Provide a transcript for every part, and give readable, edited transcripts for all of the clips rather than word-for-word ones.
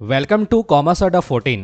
Welcome to commerce अड्डा 14।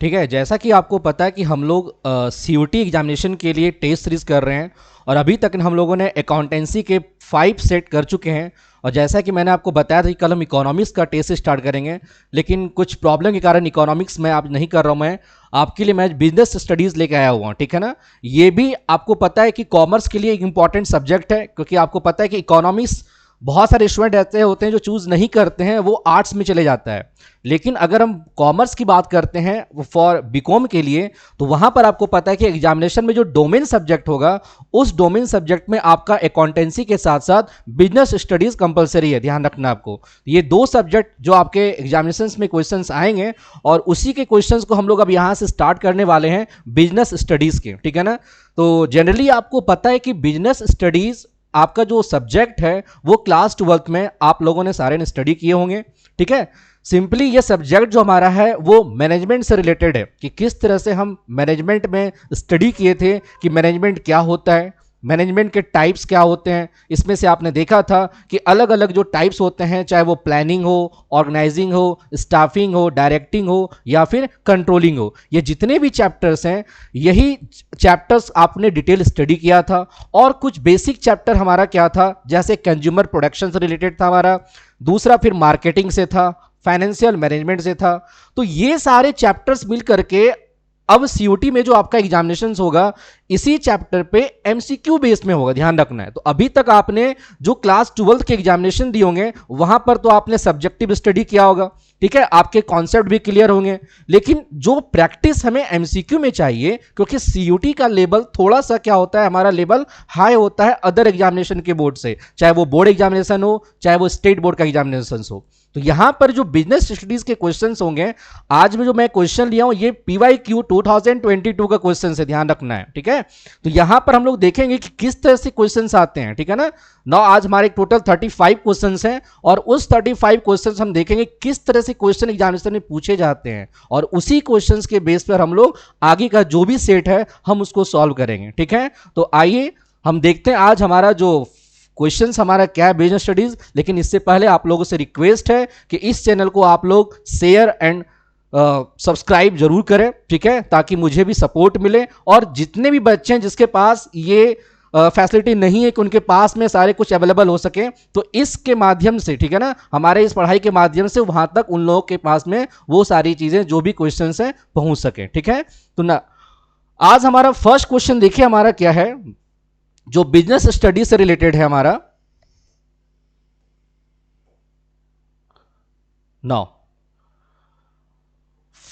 ठीक है, जैसा कि आपको पता है कि हम लोग सीयूटी एग्जामिनेशन के लिए टेस्ट सीरीज कर रहे हैं और अभी तक हम लोगों ने अकाउंटेंसी के 5 सेट कर चुके हैं। और जैसा कि मैंने आपको बताया था कि कल हम इकोनॉमिक्स का टेस्ट स्टार्ट करेंगे, लेकिन कुछ प्रॉब्लम के कारण इकोनॉमिक्स में आप नहीं कर रहा हूँ। मैं आपके लिए मैं बिजनेस स्टडीज़ लेके आया हुआ हूँ, ठीक है ना। ये भी आपको पता है कि कॉमर्स के लिए एक इंपॉर्टेंट सब्जेक्ट है, क्योंकि आपको पता है कि इकोनॉमिक्स बहुत सारे स्टूडेंट ऐसे होते हैं जो चूज़ नहीं करते हैं, वो आर्ट्स में चले जाता है। लेकिन अगर हम कॉमर्स की बात करते हैं फॉर बीकॉम के लिए, तो वहां पर आपको पता है कि एग्जामिनेशन में जो डोमेन सब्जेक्ट होगा, उस डोमेन सब्जेक्ट में आपका अकाउंटेंसी के साथ साथ बिजनेस स्टडीज कंपलसरी है। ध्यान रखना आपको, ये दो सब्जेक्ट जो आपके एग्जामिनेशन में क्वेश्चंस आएंगे, और उसी के क्वेश्चंस को हम लोग अब यहां से स्टार्ट करने वाले हैं बिजनेस स्टडीज के, ठीक है ना। तो जनरली आपको पता है कि बिजनेस स्टडीज आपका जो सब्जेक्ट है वो क्लास 12th में आप लोगों ने सारे ने स्टडी किए होंगे, ठीक है। सिंपली ये सब्जेक्ट जो हमारा है वो मैनेजमेंट से रिलेटेड है, कि किस तरह से हम मैनेजमेंट में स्टडी किए थे कि मैनेजमेंट क्या होता है, मैनेजमेंट के टाइप्स क्या होते हैं। इसमें से आपने देखा था कि अलग अलग जो टाइप्स होते हैं, चाहे वो प्लानिंग हो, ऑर्गेनाइजिंग हो, स्टाफिंग हो, डायरेक्टिंग हो या फिर कंट्रोलिंग हो, ये जितने भी चैप्टर्स हैं यही चैप्टर्स आपने डिटेल स्टडी किया था। और कुछ बेसिक चैप्टर हमारा क्या था, जैसे कंज्यूमर प्रोडक्शन से रिलेटेड था हमारा, दूसरा फिर मार्केटिंग से था, फाइनेंशियल मैनेजमेंट से था। तो ये सारे चैप्टर्स मिल करके अब सीयूटी में जो आपका एग्जामिनेशन होगा इसी चैप्टर पे एमसीक्यू बेस में होगा, ध्यान रखना है। तो अभी तक आपने जो क्लास 12th के एग्जामिनेशन दिए होंगे वहां पर तो आपने सब्जेक्टिव स्टडी किया होगा, ठीक है, आपके कॉन्सेप्ट भी क्लियर होंगे। लेकिन जो प्रैक्टिस हमें एमसीक्यू में चाहिए, क्योंकि सीयूटी का लेवल थोड़ा सा क्या होता है, हमारा लेवल हाई होता है अदर एग्जामिनेशन के बोर्ड से, चाहे वो बोर्ड एग्जामिनेशन हो चाहे वो स्टेट बोर्ड का एग्जामिनेशन हो। तो यहां पर जो बिजनेस स्टडीज के क्वेश्चंस होंगे, आज में जो मैं क्वेश्चन लिया हूं ये पीवाईक्यू 2022 का क्वेश्चन है, ध्यान रखना है, ठीक है। तो यहां पर हम लोग देखेंगे कि किस तरह से क्वेश्चंस आते हैं, ठीक है ना। नौ आज हमारे टोटल 35 क्वेश्चंस हैं, और उस 35 क्वेश्चंस हम देखेंगे किस तरह से क्वेश्चन एग्जामिनेशन में पूछे जाते हैं, और उसी क्वेश्चंस के बेस पर हम लोग आगे का जो भी सेट है हम उसको सॉल्व करेंगे, ठीक है। तो आइए हम देखते हैं आज हमारा जो क्वेश्चंस हमारा क्या है बिजनेस स्टडीज। लेकिन इससे पहले आप लोगों से रिक्वेस्ट है कि इस चैनल को आप लोग शेयर एंड सब्सक्राइब जरूर करें, ठीक है, ताकि मुझे भी सपोर्ट मिले। और जितने भी बच्चे हैं जिसके पास ये फैसिलिटी नहीं है कि उनके पास में सारे कुछ अवेलेबल हो सके, तो इसके माध्यम से, ठीक है ना, हमारे इस पढ़ाई के माध्यम से वहां तक उन लोगों के पास में वो सारी चीजें जो भी क्वेश्चंस हैं पहुंच सके, ठीक है। तो ना आज हमारा फर्स्ट क्वेश्चन देखिए हमारा क्या है, जो बिजनेस स्टडी से रिलेटेड है हमारा। नाउ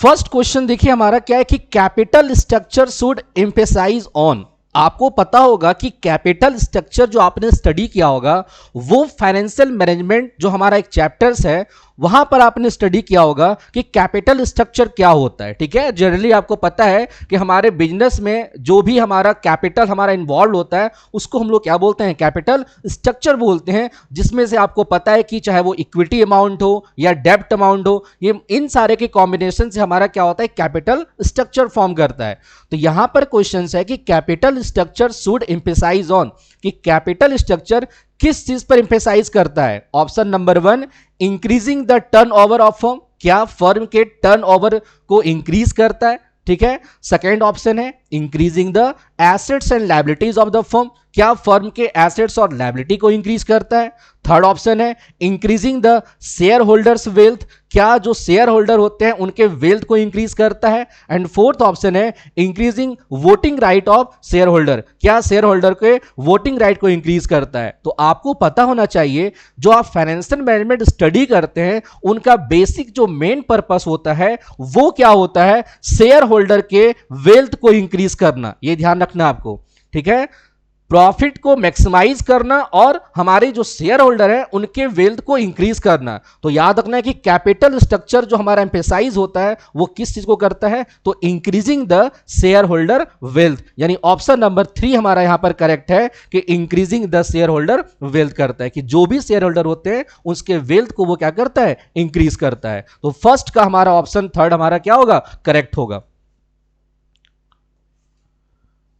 फर्स्ट क्वेश्चन देखिए हमारा क्या है कि capital structure should emphasise on. आपको पता होगा कि कैपिटल स्ट्रक्चर जो आपने स्टडी किया होगा वो फाइनेंशियल मैनेजमेंट जो हमारा एक चैप्टर्स है वहां पर आपने स्टडी किया होगा कि कैपिटल स्ट्रक्चर क्या होता है, ठीक है। जनरली आपको पता है कि हमारे बिजनेस में जो भी हमारा कैपिटल हमारा इन्वॉल्व होता है उसको हम लोग क्या बोलते हैं, कैपिटल स्ट्रक्चर बोलते हैं। जिसमें से आपको पता है कि चाहे वो इक्विटी अमाउंट हो या डेब्ट अमाउंट हो, ये इन सारे के कॉम्बिनेशन से हमारा क्या होता है, कैपिटल स्ट्रक्चर फॉर्म करता है। तो यहां पर क्वेश्चन है कि capital structure should emphasise on, कि कैपिटल स्ट्रक्चर किस चीज पर एम्फेसाइज करता है। Option number 1, increasing the turnover of firm, क्या फर्म के टर्नओवर को इंक्रीज करता है, ठीक है। सेकेंड ऑप्शन है increasing the assets and liabilities of the firm, क्या फर्म के एसेट्स और लायबिलिटी को इंक्रीज करता है। थर्ड ऑप्शन है increasing the share holders wealth, क्या जो शेयर होल्डर होते हैं उनके वेल्थ को इंक्रीज करता है। एंड फोर्थ ऑप्शन है increasing voting right of share holder, क्या शेयर होल्डर के वोटिंग राइट को इंक्रीज करता है। तो आपको पता होना चाहिए जो आप फाइनेंशियल मैनेजमेंट स्टडी करते हैं उनका बेसिक जो मेन पर्पस होता है वो क्या होता है, शेयर होल्डर के वेल्थ को इंक्रीज करना, ये ध्यान रखना आपको, ठीक है। प्रॉफिट को मैक्सिमाइज करना और हमारे जो शेयर होल्डर हैं उनके वेल्थ को इंक्रीज करना। तो याद रखना है कि कैपिटल स्ट्रक्चर जो हमारा एम्फेसाइज होता है वो किस चीज को करता है, तो increasing the share holder wealth, यानी ऑप्शन नंबर 3 हमारा यहां पर करेक्ट है कि increasing the share holder wealth करता है, कि जो भी शेयर होल्डर होते हैं उसके वेल्थ को वो क्या करता है, इंक्रीज करता है। तो फर्स्ट का हमारा ऑप्शन थर्ड हमारा क्या होगा, करेक्ट होगा।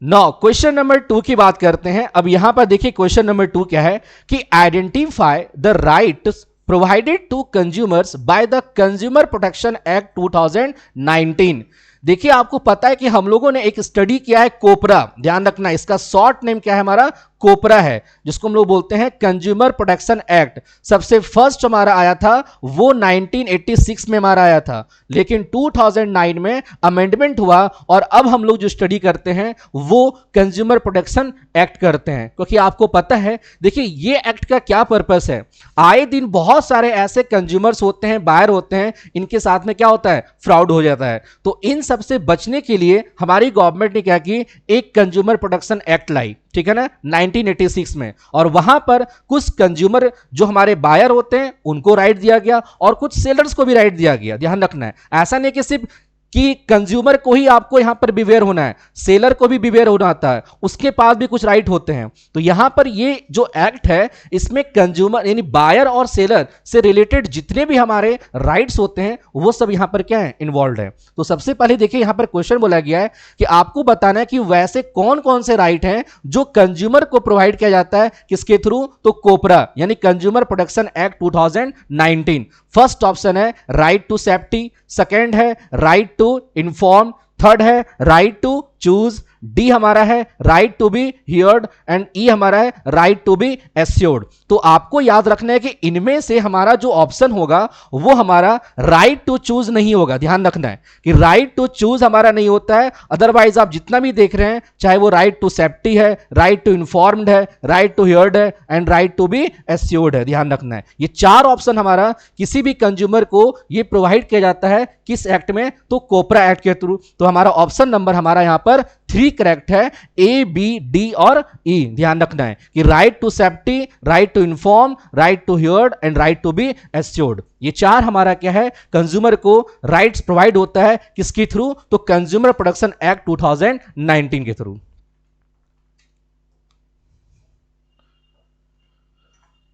नाउ क्वेश्चन नंबर 2 की बात करते हैं। अब यहां पर देखिए क्वेश्चन नंबर 2 क्या है कि identify the rights provided to consumers by the consumer protection act 2019। देखिए आपको पता है कि हम लोगों ने एक स्टडी किया है कोपरा, ध्यान रखना इसका शॉर्ट नेम क्या है हमारा, कोपरा है, जिसको हम लोग बोलते हैं कंज्यूमर प्रोटेक्शन एक्ट। सबसे फर्स्ट हमारा आया था वो 1986 में हमारा आया था, लेकिन 2009 में अमेंडमेंट हुआ और अब हम लोग जो स्टडी करते हैं वो कंज्यूमर प्रोटेक्शन एक्ट करते हैं। क्योंकि आपको पता है, देखिए ये एक्ट का क्या पर्पस है, आए दिन बहुत सारे ऐसे कंज्यूमर्स होते हैं, बायर होते हैं, इनके साथ में क्या होता है, फ्रॉड हो जाता है। तो इन सब से बचने के लिए हमारी गवर्नमेंट ने क्या की, एक कंज्यूमर प्रोटेक्शन एक्ट लाई, ठीक है ना, 1986 में। और वहां पर कुछ कंज्यूमर जो हमारे बायर होते हैं उनको राइट दिया गया और कुछ सेलर्स को भी राइट दिया गया। ध्यान रखना है, ऐसा नहीं कि सिर्फ कि कंज्यूमर को ही आपको यहां पर बिवेयर होना है, सेलर को भी बिवेयर होना आता है, उसके पास भी कुछ राइट होते हैं। तो यहां पर ये जो एक्ट है इसमें कंज्यूमर यानी बायर और सेलर से रिलेटेड जितने भी हमारे राइट्स होते हैं वो सब यहां पर क्या है, इन्वॉल्व है। तो सबसे पहले देखिए यहां पर क्वेश्चन बोला गया है कि आपको बताना है कि वैसे कौन कौन से राइट हैं जो कंज्यूमर को प्रोवाइड किया जाता है, किसके थ्रू, तो कोपरा यानी consumer protection act 2019। First option है राइट टू सेफ्टी, सेकेंड है राइट टू इन्फॉर्म, थर्ड है राइट टू चूज, डी हमारा है right to be heard and E हमारा है राइट टू बी एश्योर्ड। तो आपको याद रखना है कि इनमें से हमारा जो ऑप्शन होगा वो हमारा राइट टू चूज नहीं होगा। ध्यान रखना है कि राइट टू चूज हमारा नहीं होता है, अदरवाइज आप जितना भी देख रहे हैं चाहे वो राइट टू सेफ्टी है, राइट टू इन्फॉर्म्ड है, राइट टू हियर्ड है and right to be assured है। ध्यान रखना है ये चार ऑप्शन हमारा किसी भी कंज्यूमर को ये प्रोवाइड किया जाता है किस एक्ट में, तो कोपरा एक्ट के थ्रू। तो हमारा ऑप्शन नंबर हमारा यहां पर 3 करेक्ट है, ए बी डी और ई। ध्यान रखना है कि right to safety, right to inform, right to heard and right to be assured, ये चार हमारा क्या है, कंज्यूमर को राइट्स प्रोवाइड होता है किसके थ्रू, तो कंज्यूमर प्रोटेक्शन एक्ट 2019 के थ्रू।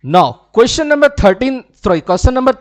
नाउ क्वेश्चन नंबर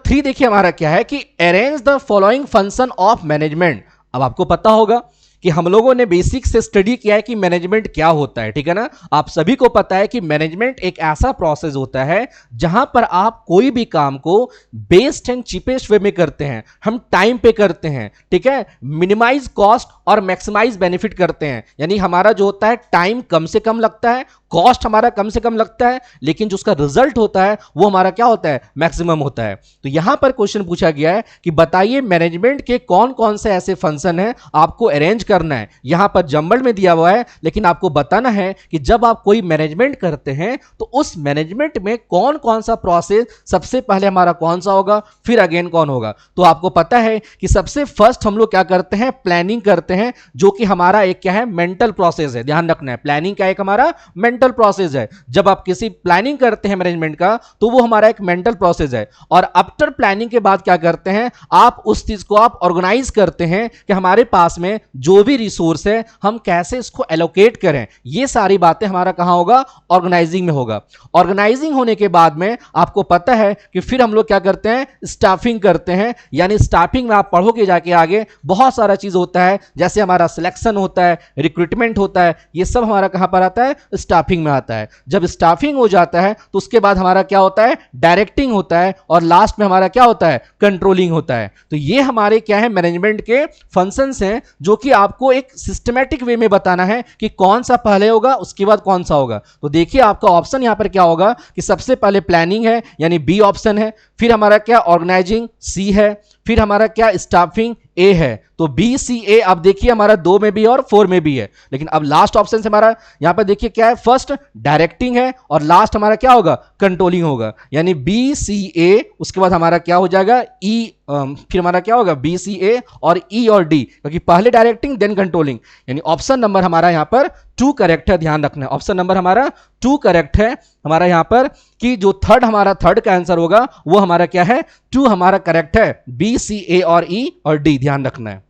3 देखिए हमारा क्या है कि arrange the following function of management. अब आपको पता होगा कि हम लोगों ने बेसिक से स्टडी किया है कि मैनेजमेंट क्या होता है, ठीक है ना। आप सभी को पता है कि मैनेजमेंट एक ऐसा प्रोसेस होता है जहां पर आप कोई भी काम को बेस्ट एंड चीपेस्ट वे में करते हैं, हम टाइम पे करते हैं, ठीक है, मिनिमाइज कॉस्ट और मैक्सिमाइज बेनिफिट करते हैं। यानी हमारा जो होता है टाइम कम से कम लगता है, कॉस्ट हमारा कम से कम लगता है, लेकिन जो उसका रिजल्ट होता है वो हमारा क्या होता है, मैक्सिमम होता है। तो यहां पर क्वेश्चन पूछा गया है कि बताइए मैनेजमेंट के कौन कौन से ऐसे फंक्शन हैं आपको अरेंज करना है। यहां पर जंबल में दिया हुआ है, लेकिन आपको बताना है कि जब आप कोई मैनेजमेंट करते हैं तो उस मैनेजमेंट में कौन कौन सा प्रोसेस सबसे पहले हमारा कौन सा होगा, फिर अगेन कौन होगा। तो आपको पता है कि सबसे फर्स्ट हम लोग क्या करते हैं, प्लानिंग करते हैं, जो कि हमारा एक क्या है, मेंटल प्रोसेस है। ध्यान रखना है, प्लानिंग का एक हमारा मेंटल प्रोसेस है। जब आप किसी प्लानिंग करते हैं मैनेजमेंट का तो वो हमारा एक मेंटल प्रोसेस है। और आफ्टर प्लानिंग के बाद क्या करते हैं, आप उस चीज को आप ऑर्गेनाइज करते हैं कि हमारे पास में जो भी रिसोर्स है हम कैसे इसको एलोकेट करें। ये सारी बातें हमारा कहां होगा, ऑर्गेनाइजिंग में होगा। ऑर्गेनाइजिंग होने के बाद में आपको पता है कि फिर हम लोग क्या करते हैं, स्टाफिंग करते हैं। यानी स्टाफिंग में आप पढ़ोगे जाके आगे बहुत सारा चीज होता है, जैसे हमारा सिलेक्शन होता है, रिक्रूटमेंट होता है, ये सब हमारा कहां पर आता है, स्टाफिंग में आता है। जब स्टाफिंग हो जाता है तो उसके बाद हमारा क्या होता है, डायरेक्टिंग होता है, और लास्ट में हमारा क्या होता है, कंट्रोलिंग होता है। तो ये हमारे क्या है, मैनेजमेंट के फंक्शंस हैं, जो कि आपको एक सिस्टमैटिक वे में बताना है कि कौन सा पहले होगा उसके बाद कौन सा होगा। तो देखिए आपका ऑप्शन यहां पर क्या होगा कि सबसे पहले प्लानिंग है यानी बी ऑप्शन है, फिर हमारा क्या ऑर्गेनाइजिंग सी है, फिर हमारा क्या स्टाफिंग ए है। तो बी सी ए अब देखिए हमारा 2 में भी और 4 में भी है, लेकिन अब लास्ट ऑप्शन से हमारा यहां पर देखिए क्या है, फर्स्ट डायरेक्टिंग है और लास्ट हमारा क्या होगा, कंट्रोलिंग होगा। यानी बी सी ए, उसके बाद हमारा क्या हो जाएगा, ई, फिर हमारा क्या होगा, बी सी ए और ई और डी, क्योंकि पहले डायरेक्टिंग देन कंट्रोलिंग। यानी ऑप्शन नंबर हमारा यहां पर 2 करेक्ट है। ध्यान रखना है, ऑप्शन नंबर हमारा 2 करेक्ट है हमारा यहां पर, कि जो थर्ड का आंसर होगा वो हमारा क्या है, 2 हमारा करेक्ट है, बी सी ए और ई और डी। ध्यान रखना है।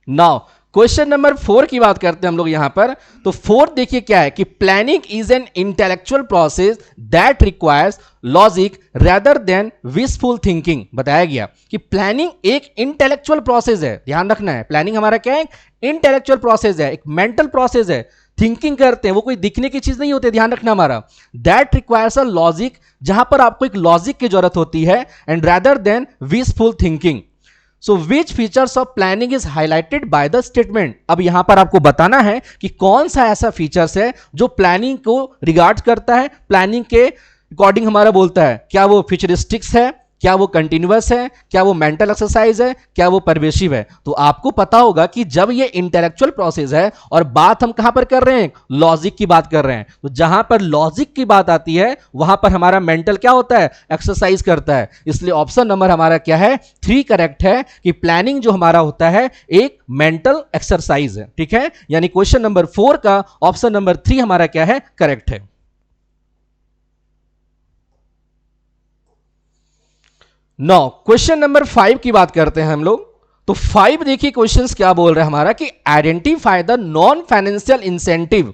नाउ क्वेश्चन नंबर 4 की बात करते हैं हम लोग यहां पर। तो 4 देखिए क्या है कि planning is an intellectual process that requires logic rather than wishful thinking. बताया गया कि प्लानिंग एक इंटेलेक्चुअल प्रोसेस है। ध्यान रखना है, प्लानिंग हमारा क्या है, इंटेलेक्चुअल प्रोसेस है, एक मेंटल प्रोसेस है, थिंकिंग करते हैं, वो कोई दिखने की चीज नहीं होती, ध्यान रखना हमारा। दैट रिक्वायर्स अ लॉजिक, जहां पर आपको एक लॉजिक की जरूरत होती है, and rather than wishful thinking. So which features of planning is highlighted by the statement. अब यहां पर आपको बताना है कि कौन सा ऐसा फीचर्स है जो प्लानिंग को रिगार्ड करता है, प्लानिंग के अकॉर्डिंग हमारा बोलता है। क्या वो फ्यूचरिस्टिक्स है, क्या वो कंटिन्यूअस है, क्या वो मेंटल एक्सरसाइज है, क्या वो परवेशिव है। तो आपको पता होगा कि जब ये इंटेलेक्चुअल प्रोसेस है और बात हम कहां पर कर रहे हैं, लॉजिक की बात कर रहे हैं, तो जहां पर लॉजिक की बात आती है वहां पर हमारा मेंटल क्या होता है, एक्सरसाइज करता है। इसलिए ऑप्शन नंबर हमारा क्या है, 3 करेक्ट है कि प्लानिंग जो हमारा होता है एक मेंटल एक्सरसाइज है। ठीक है, यानी क्वेश्चन नंबर 4 का ऑप्शन नंबर 3 हमारा क्या है, करेक्ट है। नो, क्वेश्चन नंबर 5 की बात करते हैं हम लोग। तो 5 देखिए क्वेश्चंस क्या बोल रहा है हमारा कि identify the non financial incentive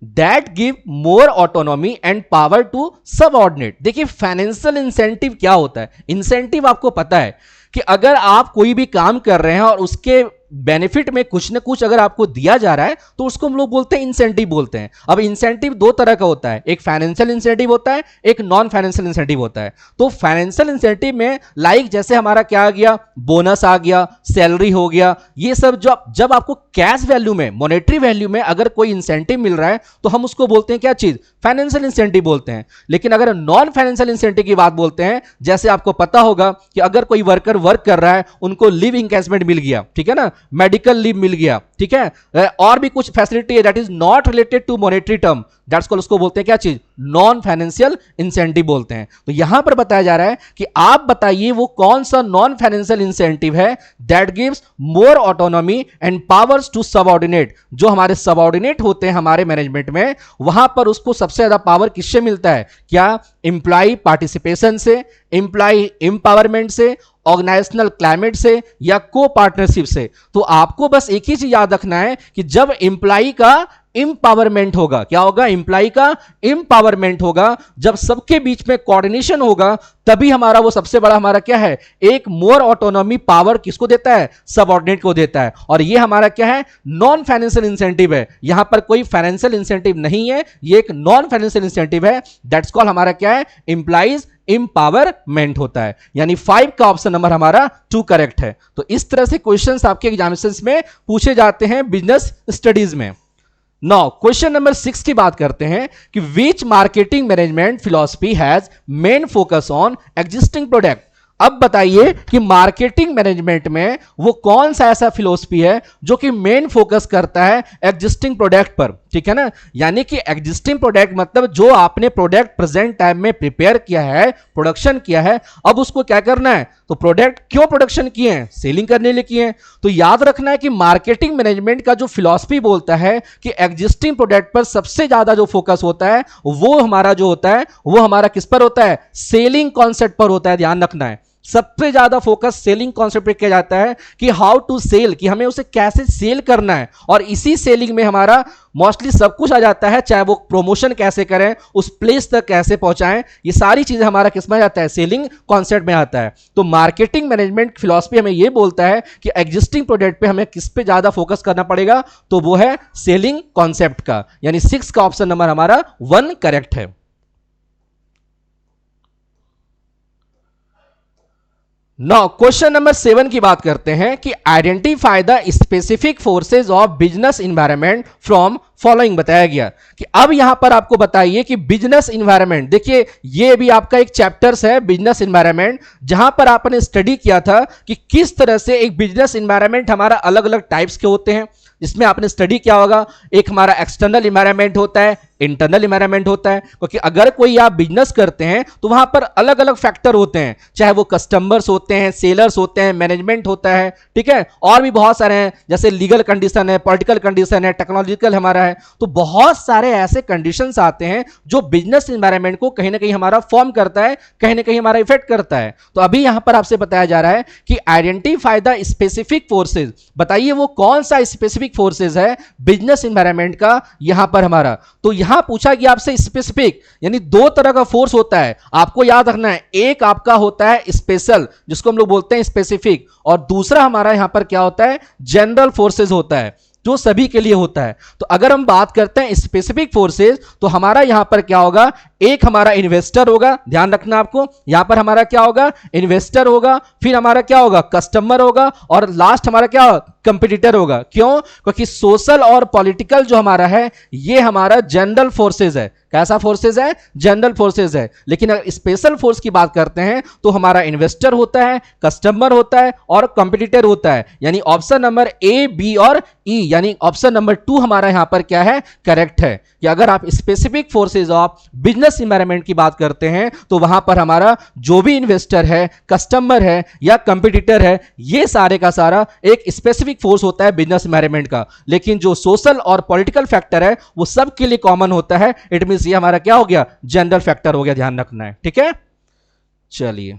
that give more autonomy and power to subordinate. देखिए फाइनेंशियल इंसेंटिव क्या होता है। इंसेंटिव आपको पता है कि अगर आप कोई भी काम कर रहे हैं और उसके बेनिफिट में कुछ ना कुछ अगर आपको दिया जा रहा है तो उसको हम लोग बोलते हैं इंसेंटिव बोलते हैं। अब इंसेंटिव 2 तरह का होता है, एक फाइनेंशियल इंसेंटिव होता है, एक नॉन फाइनेंशियल इंसेंटिव होता है। तो फाइनेंशियल इंसेंटिव में लाइक जैसे हमारा क्या आ गया, बोनस आ गया, सैलरी हो गया, ये सब जब आपको कैश वैल्यू में, मॉनेटरी वैल्यू में अगर कोई इंसेंटिव मिल रहा है तो हम उसको बोलते हैं क्या चीज, फाइनेंशियल इंसेंटिव बोलते हैं। लेकिन अगर नॉन फाइनेंशियल इंसेंटिव की बात बोलते हैं, जैसे आपको पता होगा कि अगर कोई वर्कर वर्क कर रहा है, उनको लीव इंकैशमेंट मिल गया, ठीक है ना, मेडिकल लीव मिल गया, ठीक है, और भी कुछ फैसिलिटी है that is not related to monetary term, that's called, उसको बोलते हैं क्या चीज, नॉन फाइनेंशियल इंसेंटिव बोलते हैं। तो यहां पर बताया जा रहा है कि आप बताइए वो कौन सा नॉन फाइनेंशियल इंसेंटिव है that gives more autonomy and powers to subordinate. जो हमारे सबऑर्डिनेट होते हैं हमारे मैनेजमेंट में, वहां पर उसको सबसे ज्यादा पावर किससे मिलता है, क्या एम्प्लॉय पार्टिसिपेशन से, एम्प्लॉय एम्पावरमेंट से, ऑर्गेनाइजेशनल क्लाइमेट से, या को पार्टनरशिप से। तो आपको बस एक ही चीज याद रखना है कि जब एम्प्लॉय का एम्पावरमेंट होगा, क्या होगा, एम्प्लॉय का एम्पावरमेंट होगा, जब सबके बीच में कोऑर्डिनेशन होगा, तभी हमारा वो सबसे बड़ा हमारा क्या है, एक मोर ऑटोनॉमी पावर किसको देता है, सबऑर्डिनेट को देता है। और ये हमारा क्या है, नॉन फाइनेंशियल इंसेंटिव है। यहां पर कोई फाइनेंशियल इंसेंटिव नहीं है, ये एक नॉन फाइनेंशियल इंसेंटिव है, दैट्स कॉल्ड हमारा क्या है, एम्प्लॉइज एम्पावरमेंट होता है। यानी 5 का ऑप्शन नंबर हमारा 2 करेक्ट है। तो इस तरह से क्वेश्चंस आपके एग्जामिनेशंस में पूछे जाते हैं बिजनेस स्टडीज में। नाउ क्वेश्चन नंबर 6 की बात करते हैं कि which marketing management philosophy has main focus on existing product. अब बताइए कि मार्केटिंग मैनेजमेंट में वो कौन सा ऐसा फिलॉसफी है जो कि मेन फोकस करता है एग्जिस्टिंग प्रोडक्ट पर, ठीक है ना। यानी कि एग्जिस्टिंग प्रोडक्ट मतलब जो आपने प्रोडक्ट प्रेजेंट टाइम में प्रिपेयर किया है, प्रोडक्शन किया है, अब उसको क्या करना है, तो प्रोडक्ट क्यों प्रोडक्शन किए हैं, सेलिंग करने लिए किए हैं। तो याद रखना है कि मार्केटिंग मैनेजमेंट का जो फिलॉसफी बोलता है कि एग्जिस्टिंग प्रोडक्ट पर सबसे ज्यादा जो फोकस होता है वो हमारा जो होता है वो हमारा किस पर होता है, सेलिंग कॉन्सेप्ट पर होता है। ध्यान रखना है, सबसे ज्यादा फोकस सेलिंग कॉन्सेप्ट पे किया जाता है कि हाउ टू सेल, कि हमें उसे कैसे सेल करना है। और इसी सेलिंग में हमारा मोस्टली सब कुछ आ जाता है, चाहे वो प्रोमोशन कैसे करें, उस प्लेस तक कैसे पहुंचाएं, ये सारी चीजें हमारा किसमें आ जाता है, सेलिंग कॉन्सेप्ट में आता है। तो मार्केटिंग मैनेजमेंट फिलॉसफी हमें यह बोलता है कि एग्जिस्टिंग प्रोडक्ट पे हमें किस पे ज्यादा फोकस करना पड़ेगा, तो वो है सेलिंग कॉन्सेप्ट का। यानी 6 का ऑप्शन नंबर हमारा 1 करेक्ट है। नाउ क्वेश्चन नंबर 7 की बात करते हैं कि identify the specific forces of business environment from following. बताया गया कि अब यहां पर आपको बताइए कि बिजनेस इन्वायरमेंट, देखिए ये भी आपका एक चैप्टर्स है बिजनेस इन्वायरमेंट, जहां पर आपने स्टडी किया था कि किस तरह से एक बिजनेस इन्वायरमेंट हमारा अलग अलग टाइप्स के होते हैं। इसमें आपने स्टडी किया होगा, एक हमारा एक्सटर्नल इन्वायरमेंट होता है, इंटरनल इन्वायरमेंट होता है। क्योंकि अगर कोई आप बिजनेस करते हैं तो वहां पर अलग अलग फैक्टर होते हैं, चाहे वो कस्टमर्स होते हैं, सेलर्स होते हैं, मैनेजमेंट होता है, ठीक है, और भी बहुत सारे हैं, जैसे लीगल कंडीशन है, पॉलिटिकल कंडीशन है, टेक्नोलॉजिकल हमारा है। तो बहुत सारे ऐसे कंडीशंस आते हैं जो बिजनेस इन्वायरमेंट को कहीं ना कहीं हमारा फॉर्म करता है, कहीं ना कहीं हमारा इफेक्ट करता है। तो अभी यहां पर आपसे बताया जा रहा है कि आइडेंटिफाई द स्पेसिफिक फोर्सेज। बताइए वो कौन सा स्पेसिफिक फोर्सेज है बिजनेस इन्वायरमेंट का यहां पर हमारा। तो यहां पूछा गया आपसे स्पेसिफिक, यानी 2 तरह का फोर्स होता है, आपको याद रखना है। एक आपका होता है स्पेशल, जिसको हम लोग बोलते हैं स्पेसिफिक, और दूसरा हमारा यहां पर क्या होता है, जनरल फोर्सेज होता है। जो सभी के लिए होता है। तो अगर हम बात करते हैं स्पेसिफिक फोर्सेस, तो हमारा यहां पर क्या होगा, एक हमारा इन्वेस्टर होगा, ध्यान रखना आपको, यहां पर हमारा क्या होगा, इन्वेस्टर होगा, फिर हमारा क्या होगा, कस्टमर होगा, और लास्ट हमारा क्या होगा, कंपटीटर होगा। क्यों? क्योंकि सोशल और पॉलिटिकल जो हमारा है ये हमारा जनरल फोर्सेज है। कैसा फोर्सेज है? जनरल फोर्सेज है। लेकिन अगर स्पेशल फोर्स की बात करते हैं तो हमारा इन्वेस्टर होता है, कस्टमर होता है और कंपटीटर होता है। यानी ऑप्शन नंबर ए, बी और ई, यानी ऑप्शन नंबर 2 हमारा यहां पर क्या है, करेक्ट है। कि अगर आप specific forces of business environment की बात करते हैं तो वहां पर हमारा जो भी इन्वेस्टर है, कस्टमर है या कंपटीटर है, ये सारे का सारा एक स्पेसिफिक फोर्स होता है बिजनेस इन्वायरमेंट का। लेकिन जो सोशल और पॉलिटिकल फैक्टर है वो सबके लिए कॉमन होता है। इट मींस ये हमारा क्या हो गया, जनरल फैक्टर हो गया, ध्यान रखना है। ठीक है, चलिए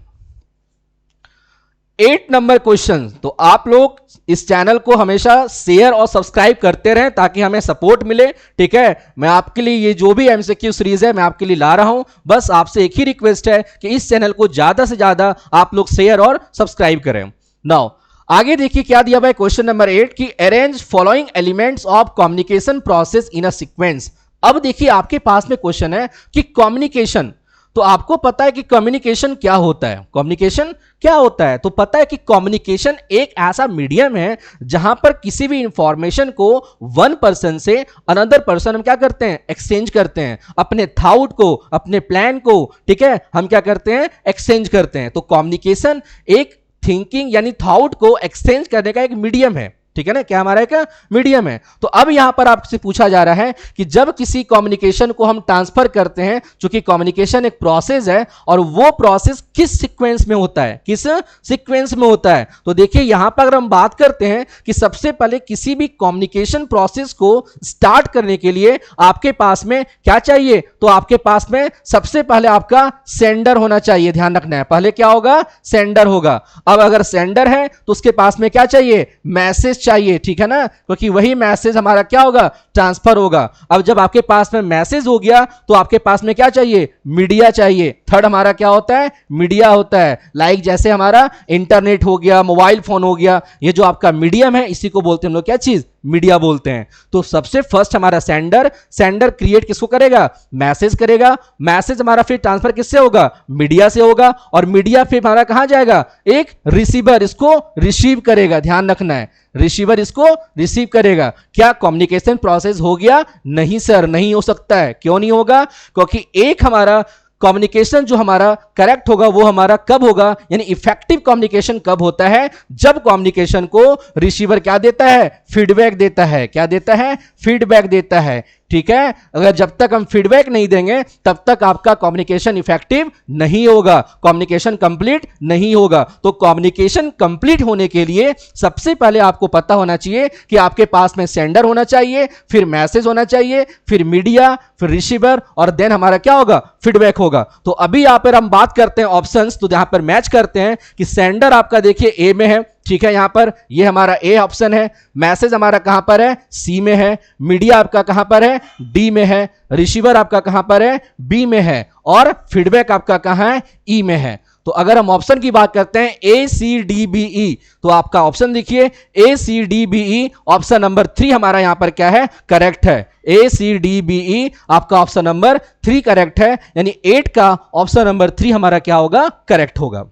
8 नंबर क्वेश्चन। तो आप लोग इस चैनल को हमेशा शेयर और सब्सक्राइब करते रहें ताकि हमें सपोर्ट मिले। ठीक है, मैं आपके लिए ये जो भी एमसीक्यू सीरीज है मैं आपके लिए ला रहा हूं। बस आपसे एक ही रिक्वेस्ट है कि इस चैनल को ज्यादा से ज्यादा आप लोग शेयर और सब्सक्राइब करें। नाउ आगे देखिए क्या दिया हुआ है, क्वेश्चन नंबर 8 की arrange following elements of communication process in a sequence. अब देखिए आपके पास में क्वेश्चन है कि कम्युनिकेशन, तो आपको पता है कि कम्युनिकेशन क्या होता है, कम्युनिकेशन क्या होता है, तो पता है कि कम्युनिकेशन एक ऐसा मीडियम है जहां पर किसी भी इंफॉर्मेशन को वन पर्सन से अनदर पर्सन हम क्या करते हैं, एक्सचेंज करते हैं, अपने थॉट को, अपने प्लान को, ठीक है, हम क्या करते हैं, एक्सचेंज करते हैं। तो कम्युनिकेशन एक थिंकिंग यानी थॉट को एक्सचेंज करने का एक मीडियम है। ठीक है ना, क्या हमारा एक मीडियम है। तो अब यहां पर आपसे पूछा जा रहा है कि जब किसी कम्युनिकेशन को हम ट्रांसफर करते हैं, चूंकि कम्युनिकेशन एक प्रोसेस है और वो प्रोसेस किस सीक्वेंस में होता है, किस सीक्वेंस में होता है। तो देखिए यहां पर अगर हम बात करते हैं कि सबसे पहले किसी भी कम्युनिकेशन प्रोसेस को स्टार्ट करने के लिए आपके पास में क्या चाहिए, तो आपके पास में सबसे पहले आपका सेंडर होना चाहिए। ध्यान रखना है, पहले क्या होगा, सेंडर होगा। अब अगर सेंडर है तो उसके पास में क्या चाहिए, मैसेज चाहिए। ठीक है ना, क्योंकि वही मैसेज हमारा क्या होगा, ट्रांसफर होगा। अब जब आपके पास में मैसेज हो गया तो आपके पास में क्या चाहिए, मीडिया चाहिए। थर्ड हमारा क्या होता है, मीडिया होता है। लाइक जैसे हमारा इंटरनेट हो गया, मोबाइल फोन हो गया, ये जो आपका मीडियम है इसी को बोलते हैं हम लोग क्या चीज, मीडिया बोलते हैं। तो सबसे फर्स्ट हमारा सेंडर क्रिएट किसको करेगा, मैसेज करेगा। मैसेज हमारा फिर ट्रांसफर किससे होगा, मीडिया से होगा, और मीडिया फिर हमारा कहां जाएगा, एक रिसीवर इसको रिसीव करेगा। ध्यान रखना है, रिसीवर इसको रिसीव करेगा। क्या कम्युनिकेशन प्रोसेस हो गया, नहीं सर, नहीं हो सकता है। क्यों नहीं होगा, क्योंकि एक हमारा कम्युनिकेशन जो हमारा करेक्ट होगा वो हमारा कब होगा, यानी इफेक्टिव कम्युनिकेशन कब होता है, जब कम्युनिकेशन को रिसीवर क्या देता है, फीडबैक देता है। क्या देता है, फीडबैक देता है। ठीक है, अगर जब तक हम फीडबैक नहीं देंगे तब तक आपका कम्युनिकेशन इफेक्टिव नहीं होगा, कम्युनिकेशन कंप्लीट नहीं होगा। तो कम्युनिकेशन कंप्लीट होने के लिए सबसे पहले आपको पता होना चाहिए कि आपके पास में सेंडर होना चाहिए, फिर मैसेज होना चाहिए, फिर मीडिया, फिर रिसीवर, और देन हमारा क्या होगा, फीडबैक होगा। तो अभी यहां पर हम बात करते हैं ऑप्शंस, तो यहां पर मैच करते हैं कि सेंडर आपका देखिए ए में है। ठीक है, यहां पर ये हमारा ए ऑप्शन है। मैसेज हमारा कहां पर है, सी में है। मीडिया आपका कहां पर है, डी में है। रिसीवर आपका कहां पर है, बी में है। और फीडबैक आपका कहां है, ई में है। तो अगर हम ऑप्शन की बात करते हैं ए सी डी बी ई, तो आपका ऑप्शन देखिए A C D B E, option number 3 हमारा यहां पर क्या है, करेक्ट है। ए सी डी बी ई आपका ऑप्शन नंबर 3 करेक्ट है, यानी 8 का ऑप्शन नंबर 3 हमारा क्या होगा, करेक्ट होगा।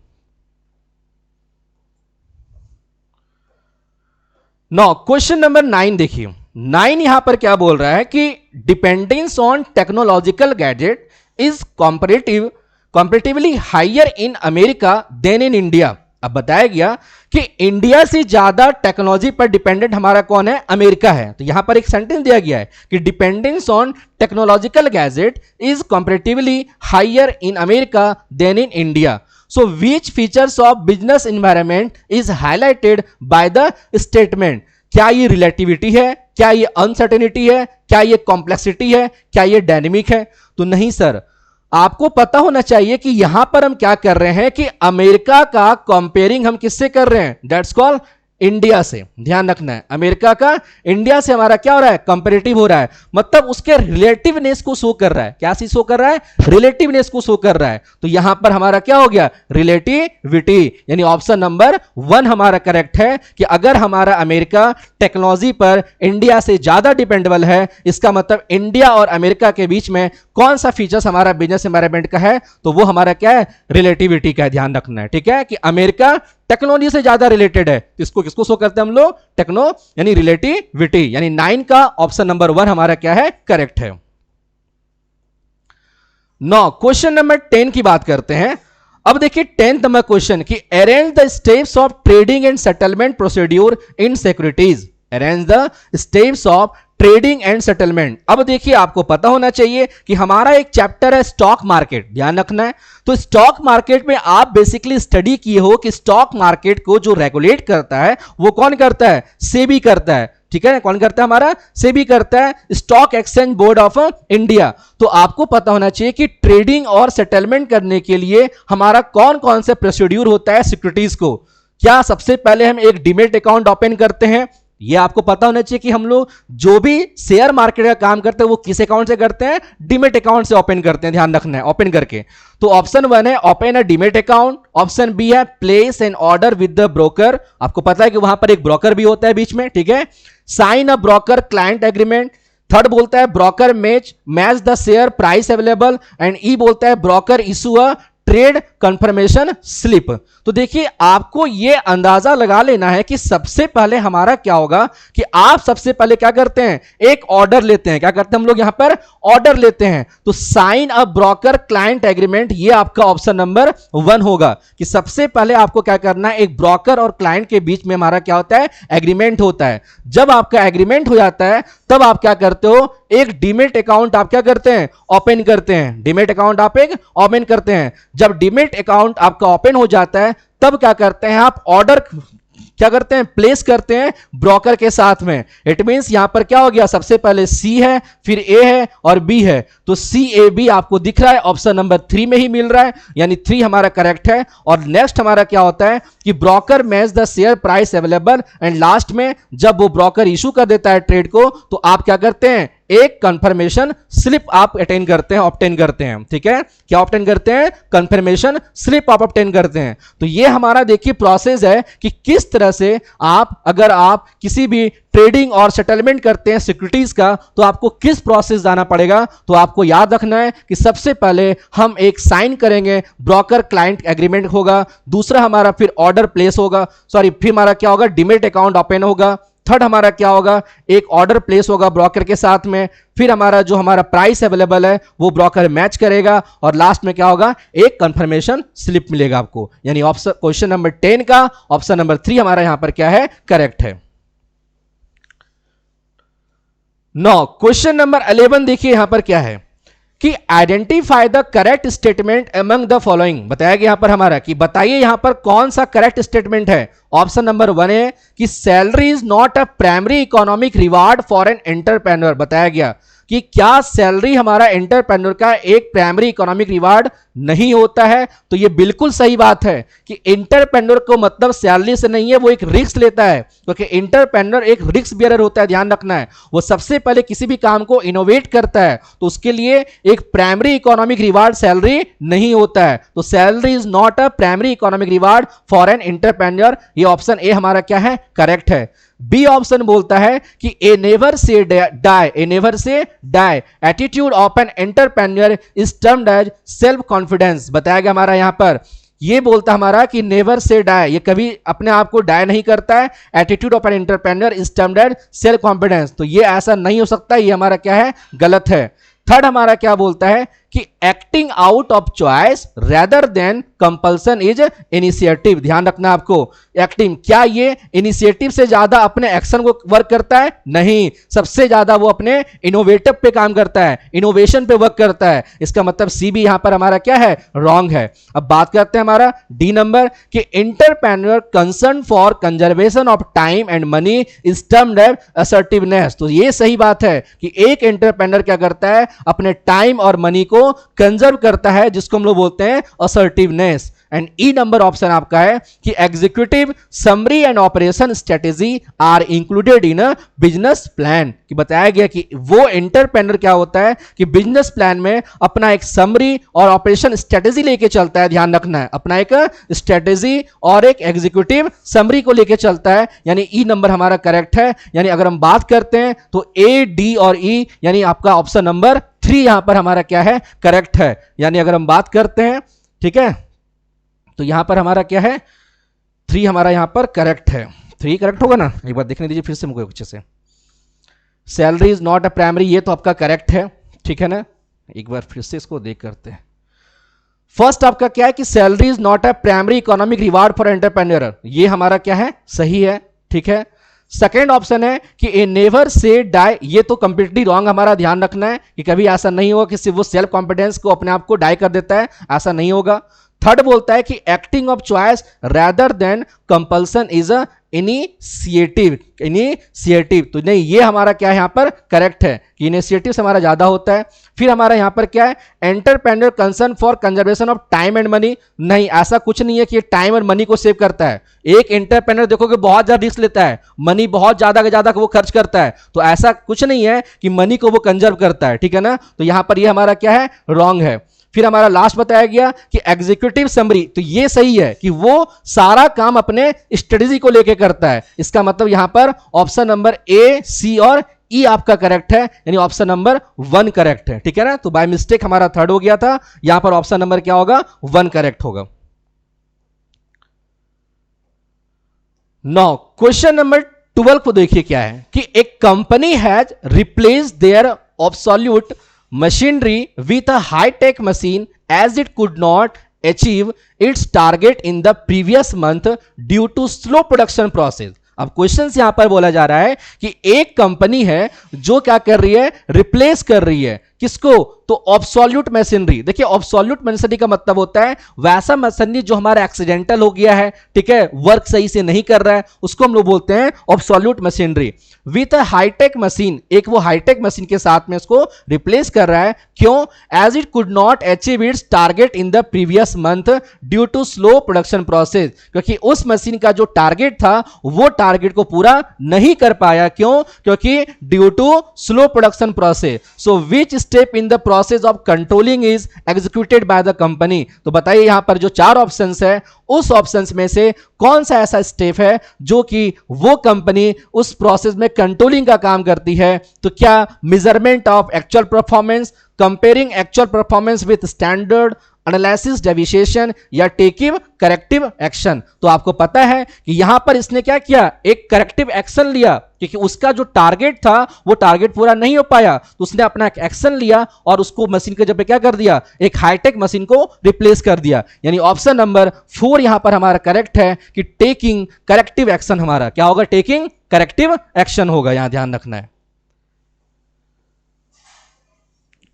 नो क्वेश्चन नंबर 9 देखिए, 9 यहां पर क्या बोल रहा है कि dependence on technological gadget is comparatively higher in America than in India. अब बताया गया कि इंडिया से ज्यादा टेक्नोलॉजी पर डिपेंडेंट हमारा कौन है, अमेरिका है। तो यहां पर एक सेंटेंस दिया गया है कि dependence on technological gadget is comparatively higher in America than in India. So which features of business environment is highlighted by the statement? क्या ये रिलेटिविटी है, क्या ये अनसर्टेनिटी है, क्या ये कॉम्प्लेक्सिटी है, क्या ये डायनेमिक है? तो नहीं सर, आपको पता होना चाहिए कि यहां पर हम क्या कर रहे हैं कि अमेरिका का कंपेयरिंग हम किससे कर रहे हैं, दैट्स कॉल्ड इंडिया से, ध्यान रखना है, अमेरिका का इंडिया से हमारा क्या हो रहा है, कंपैरेटिव हो रहा है, मतलब उसके रिलेटिवनेस को शो कर रहा है। क्या चीज शो कर रहा है, रिलेटिवनेस को शो कर रहा है। तो यहां पर हमारा क्या हो गया, रिलेटिविटी, यानी ऑप्शन नंबर 1 हमारा करेक्ट है कि अगर हमारा अमेरिका टेक्नोलॉजी पर इंडिया से ज्यादा डिपेंडेबल है, इसका मतलब इंडिया और अमेरिका के बीच में कौन सा फीचर्स हमारा बिजनेस एनवायरनमेंट का है, तो वो हमारा क्या है, रिलेटिविटी का है। ध्यान रखना है, ठीक है, कि अमेरिका टेक्नोलॉजी से ज्यादा रिलेटेड है, तो इसको किसको शो करते हैं हम लोग, टेक्नो यानी रिलेटिविटी, यानी 9 का ऑप्शन नंबर 1 हमारा क्या है, करेक्ट है। 9 क्वेश्चन नंबर 10 की बात करते हैं। अब देखिए 10th नंबर क्वेश्चन कि arrange the steps of trading and settlement procedure in securities, arrange the steps of trading and settlement. अब देखिए आपको पता होना चाहिए कि हमारा एक चैप्टर है स्टॉक मार्केट, ध्यान रखना है। तो स्टॉक मार्केट में आप बेसिकली स्टडी किए हो कि स्टॉक मार्केट को जो रेगुलेट करता है वो कौन करता है, सेबी करता है, ठीक है, कौन करता है, हमारा सेबी करता है, stock exchange board of India. तो आपको पता होना चाहिए कि ट्रेडिंग और सेटलमेंट करने के लिए हमारा कौन कौन से प्रोसीड्यूर होता है सिक्योरिटीज को। क्या सबसे पहले हम एक डीमेट अकाउंट ओपन करते हैं, ये आपको पता होना चाहिए कि हम लोग जो भी शेयर मार्केट का काम करते हैं वो किस अकाउंट से करते हैं, डीमेट अकाउंट से ओपन करते हैं, ध्यान रखना है, ओपन करके। तो ऑप्शन 1 है open a demat account, option B है place an order with the broker, आपको पता है कि वहां पर एक ब्रोकर भी होता है बीच में, ठीक है, sign a broker client agreement, third बोलता है broker match the share price available, and E बोलता है broker issue a trade confirmation slip. तो देखिए आपको यह अंदाजा लगा लेना है कि सबसे पहले हमारा क्या होगा कि आप सबसे पहले क्या करते हैं, एक ऑर्डर लेते हैं, क्या करते हैं हम लोग यहां पर, ऑर्डर लेते हैं। तो sign a broker client agreement, ये आपका ऑप्शन नंबर 1 होगा कि सबसे पहले आपको क्या करना है, एक ब्रोकर और क्लाइंट के बीच में हमारा क्या होता है, एग्रीमेंट होता है। जब आपका एग्रीमेंट हो जाता है तब आप क्या करते हो, एक डीमेट अकाउंट आप क्या करते हैं, ओपन करते हैं, डीमेट अकाउंट आप एक ओपन करते हैं। जब डीमेट अकाउंट आपका ओपन हो जाता है तब क्या करते हैं, आप ऑर्डर क्या करते हैं, प्लेस करते हैं ब्रोकर के साथ में। इट मींस यहां पर क्या हो गया, सबसे पहले सी है, फिर ए है और बी है, तो सी ए बी आपको दिख रहा है, ऑप्शन नंबर 3 में ही मिल रहा है, यानी 3 हमारा करेक्ट है। और नेक्स्ट हमारा क्या होता है कि broker match the share price available, and last में जब वो ब्रोकर इशू कर देता है ट्रेड को, तो आप क्या करते हैं, एक कंफर्मेशन स्लिप आप अटेन करते हैं, ऑब्टेन करते हैं, ठीक है, क्या ऑब्टेन करते हैं, कंफर्मेशन स्लिप आप ऑब्टेन करते हैं। तो ये हमारा देखिए प्रोसेस है कि किस तरह से आप, अगर आप किसी भी ट्रेडिंग और सेटलमेंट करते हैं सिक्योरिटीज का, तो आपको किस प्रोसेस जाना पड़ेगा। तो आपको याद रखना है कि सबसे पहले हम एक साइन करेंगे, ब्रोकर क्लाइंट एग्रीमेंट होगा, दूसरा हमारा फिर ऑर्डर प्लेस होगा, सॉरी फिर हमारा क्या होगा, डीमेट अकाउंट ओपन होगा, थर्ड हमारा क्या होगा, एक ऑर्डर प्लेस होगा ब्रोकर के साथ में, फिर हमारा जो हमारा प्राइस अवेलेबल है वो ब्रोकर मैच करेगा, और लास्ट में क्या होगा, एक कंफर्मेशन स्लिप मिलेगा आपको। यानी ऑप्शन क्वेश्चन नंबर 10 का ऑप्शन नंबर 3 हमारा यहां पर क्या है, करेक्ट है। 9 क्वेश्चन नंबर 11 देखिए यहां पर क्या है कि identify the correct statement among the following. बताया गया यहां पर हमारा कि बताइए यहां पर कौन सा करेक्ट स्टेटमेंट है। ऑप्शन नंबर 1 है कि salary is not a primary economic reward for an entrepreneur. बताया गया कि क्या सैलरी हमारा एंटरप्रेन्योर का एक प्राइमरी इकोनॉमिक रिवार्ड नहीं होता है। तो ये बिल्कुल सही बात है कि एंटरप्रेन्योर को मतलब सैलरी से नहीं है, वो एक रिस्क लेता है, क्योंकि एंटरप्रेन्योर एक रिस्क बियरर होता है, ध्यान रखना है। वो सबसे पहले किसी भी काम को इनोवेट करता है, तो उसके लिए एक प्राइमरी इकोनॉमिक रिवार्ड सैलरी नहीं होता है। तो salary is not a primary economic reward for an entrepreneur, ये ऑप्शन ए हमारा क्या है, करेक्ट है। बी ऑप्शन बोलता है कि A never say die, a never say die attitude of an entrepreneur is termed as self confidence. बताया गया हमारा यहां पर, ये बोलता हमारा कि नेवर से डाई, ये कभी अपने आप को डाई नहीं करता है। Attitude of an entrepreneur is termed as self confidence, तो ये ऐसा नहीं हो सकता, ये हमारा क्या है, गलत है। थर्ड हमारा क्या बोलता है कि acting out of choice rather than compulsion is initiative. ध्यान रखना आपको, एक्टिंग, क्या ये इनिशिएटिव से ज्यादा अपने एक्शन को वर्क करता है, नहीं, सबसे ज्यादा वो अपने इनोवेटिव पे काम करता है, इनोवेशन पे वर्क करता है। इसका मतलब सी भी यहां पर हमारा क्या है, रॉन्ग है। अब बात करते हैं हमारा डी नंबर कि entrepreneur concern for conservation of time and money is termed as assertiveness. तो ये सही बात है कि एक एंटरप्रेन्योर क्या करता है, अपने टाइम और मनी को कंजर्व करता है, जिसको हम लोग बोलते हैं assertiveness. And E number option आपका है कि executive summary and operation strategy are included in a business plan, कि बताया गया कि वो एंटरप्रेन्योर क्या होता है कि बिजनेस प्लान में अपना एक समरी और ऑपरेशन स्ट्रेटेजी लेके चलता है, ध्यान रखना है, अपना एक स्ट्रेटेजी और एक एग्जीक्यूटिव समरी को लेके चलता है, यानी ई नंबर हमारा करेक्ट है। यानी अगर हम बात करते हैं तो ए, डी और ई, यानी आपका ऑप्शन नंबर 3 यहां पर हमारा क्या है, करेक्ट है। यानी अगर हम बात करते हैं, ठीक है, तो यहां पर हमारा क्या है, 3 हमारा यहां पर करेक्ट है। 3 करेक्ट होगा ना, एक बार देखने दीजिए फिर से मुझे अच्छे से। Salary is not a primary, ये तो आपका करेक्ट है, ठीक है ना, एक बार फिर से इसको देख करते हैं। फर्स्ट आपका क्या है कि salary is not a primary economic reward for entrepreneur, ये हमारा क्या है, सही है, ठीक है। सेकेंड ऑप्शन है कि ए नेवर से डाई, ये तो कंप्लीटली रॉन्ग, हमारा ध्यान रखना है कि कभी ऐसा नहीं होगा कि सिर्फ वो सेल्फ कॉन्फिडेंस को अपने आप को डाई कर देता है, ऐसा नहीं होगा। थर्ड बोलता है कि acting of choice rather than compulsion is a initiative, तो नहीं, ये हमारा क्या है यहां पर करेक्ट है कि इनिशिएटिव से हमारा ज्यादा होता है। फिर हमारा यहां पर क्या है, entrepreneur concern for conservation of time and money, नहीं, ऐसा कुछ नहीं है कि ये टाइम और मनी को सेव करता है। एक एंटरप्रेन्योर देखोगे बहुत ज्यादा रिस्क लेता है, मनी बहुत ज्यादा के ज्यादा वो खर्च करता है, तो ऐसा कुछ नहीं है कि मनी को वो कंजर्व करता है, ठीक है ना, तो यहां पर ये हमारा क्या है, रॉन्ग है। फिर हमारा लास्ट बताया गया कि एग्जीक्यूटिव समरी, तो ये सही है कि वो सारा काम अपने स्ट्रेटजी को लेके करता है, इसका मतलब यहां पर ऑप्शन नंबर ए, सी और ई आपका करेक्ट है, यानी ऑप्शन नंबर 1 करेक्ट है, ठीक है ना। तो बाय मिस्टेक हमारा थर्ड हो गया था, यहां पर ऑप्शन नंबर क्या होगा, 1 करेक्ट होगा। नाउ क्वेश्चन नंबर 12 को देखिए क्या है कि एक company has replace their obsolete machinery with a high-tech machine as it could not achieve its target in the previous month due to slow production process। अब क्वेश्चन यहां पर बोला जा रहा है कि एक कंपनी है जो क्या कर रही है, रिप्लेस कर रही है किसको, तो ऑब्सोल्यूट मशीनरी। देखिए ऑब्सोल्यूट मशीनरी का मतलब होता है वैसा मशीनरी जो हमारा एक्सीडेंटल हो गया है, ठीक है, वर्क सही से नहीं कर रहा है, उसको हम लोग बोलते हैं obsolete machinery. With a high tech machine, एक वो हाईटेक मशीन के साथ में इसको रिप्लेस कर रहा है, क्यों, as it could not achieve its target in the previous month due to slow production process, क्योंकि उस मशीन का जो टारगेट था वो टारगेट को पूरा नहीं कर पाया, क्यों, क्योंकि due to slow production process. So which step in the process of controlling is executed by the company, तो बताइए यहां पर जो 4 ऑप्शंस है उस ऑप्शंस में से कौन सा ऐसा स्टेप है जो कि वो कंपनी उस प्रोसेस में कंट्रोलिंग का काम करती है। तो क्या measurement of actual performance, comparing actual performance with standard, analysis deviation या टेकिंग करेक्टिव एक्शन। तो आपको पता है कि यहां पर इसने क्या किया, एक करेक्टिव एक्शन लिया, क्योंकि उसका जो टारगेट था वो टारगेट पूरा नहीं हो पाया, तो उसने अपना एक एक्शन लिया और उसको मशीन के जब क्या कर दिया, एक हाईटेक मशीन को रिप्लेस कर दिया। यानी ऑप्शन नंबर 4 यहां पर हमारा करेक्ट है कि टेकिंग करेक्टिव एक्शन, हमारा क्या होगा, टेकिंग करेक्टिव एक्शन होगा, यहां ध्यान रखना है।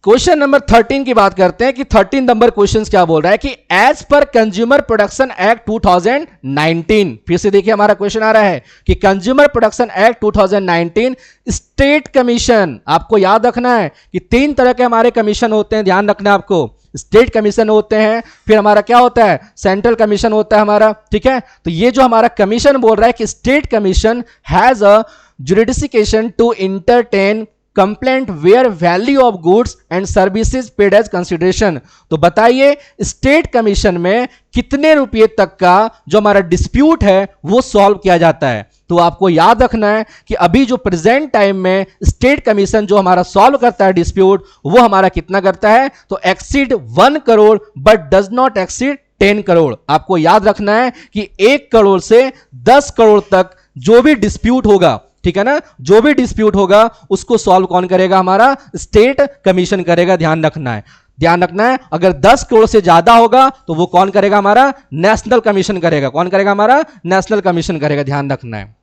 क्वेश्चन नंबर 13 की बात करते हैं कि 13 नंबर क्वेश्चन क्या बोल रहा है कि as per consumer production act 2019, फिर से देखिए हमारा क्वेश्चन आ रहा है कि consumer production act 2019 state commission, आपको याद रखना है कि 3 तरह के हमारे कमीशन होते हैं, ध्यान रखना है आपको, स्टेट कमीशन होते हैं, फिर हमारा क्या होता है, सेंट्रल कमीशन होता है हमारा, ठीक है। तो ये जो हमारा कमीशन बोल रहा है कि state commission has a jurisdiction to entertain complaint where value of goods and services paid as consideration. तो बताइए स्टेट कमीशन में कितने रुपए तक का जो हमारा डिस्प्यूट है वो सॉल्व किया जाता है। तो आपको याद रखना है कि अभी जो प्रेजेंट टाइम में स्टेट कमीशन जो हमारा सॉल्व करता है डिस्प्यूट, वो हमारा कितना करता है, तो exceed 1 crore but does not exceed 10 crore. आपको याद रखना है कि 1 करोड़ से 10 करोड़ तक जो भी डिस्प्यूट होगा, ठीक है ना, जो भी डिस्प्यूट होगा उसको सॉल्व कौन करेगा, हमारा स्टेट कमीशन करेगा, ध्यान रखना है, ध्यान रखना है। अगर 10 करोड़ से ज्यादा होगा तो वो कौन करेगा, हमारा नेशनल कमीशन करेगा, कौन करेगा, हमारा नेशनल कमीशन करेगा, ध्यान रखना है।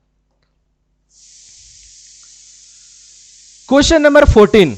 क्वेश्चन नंबर 14,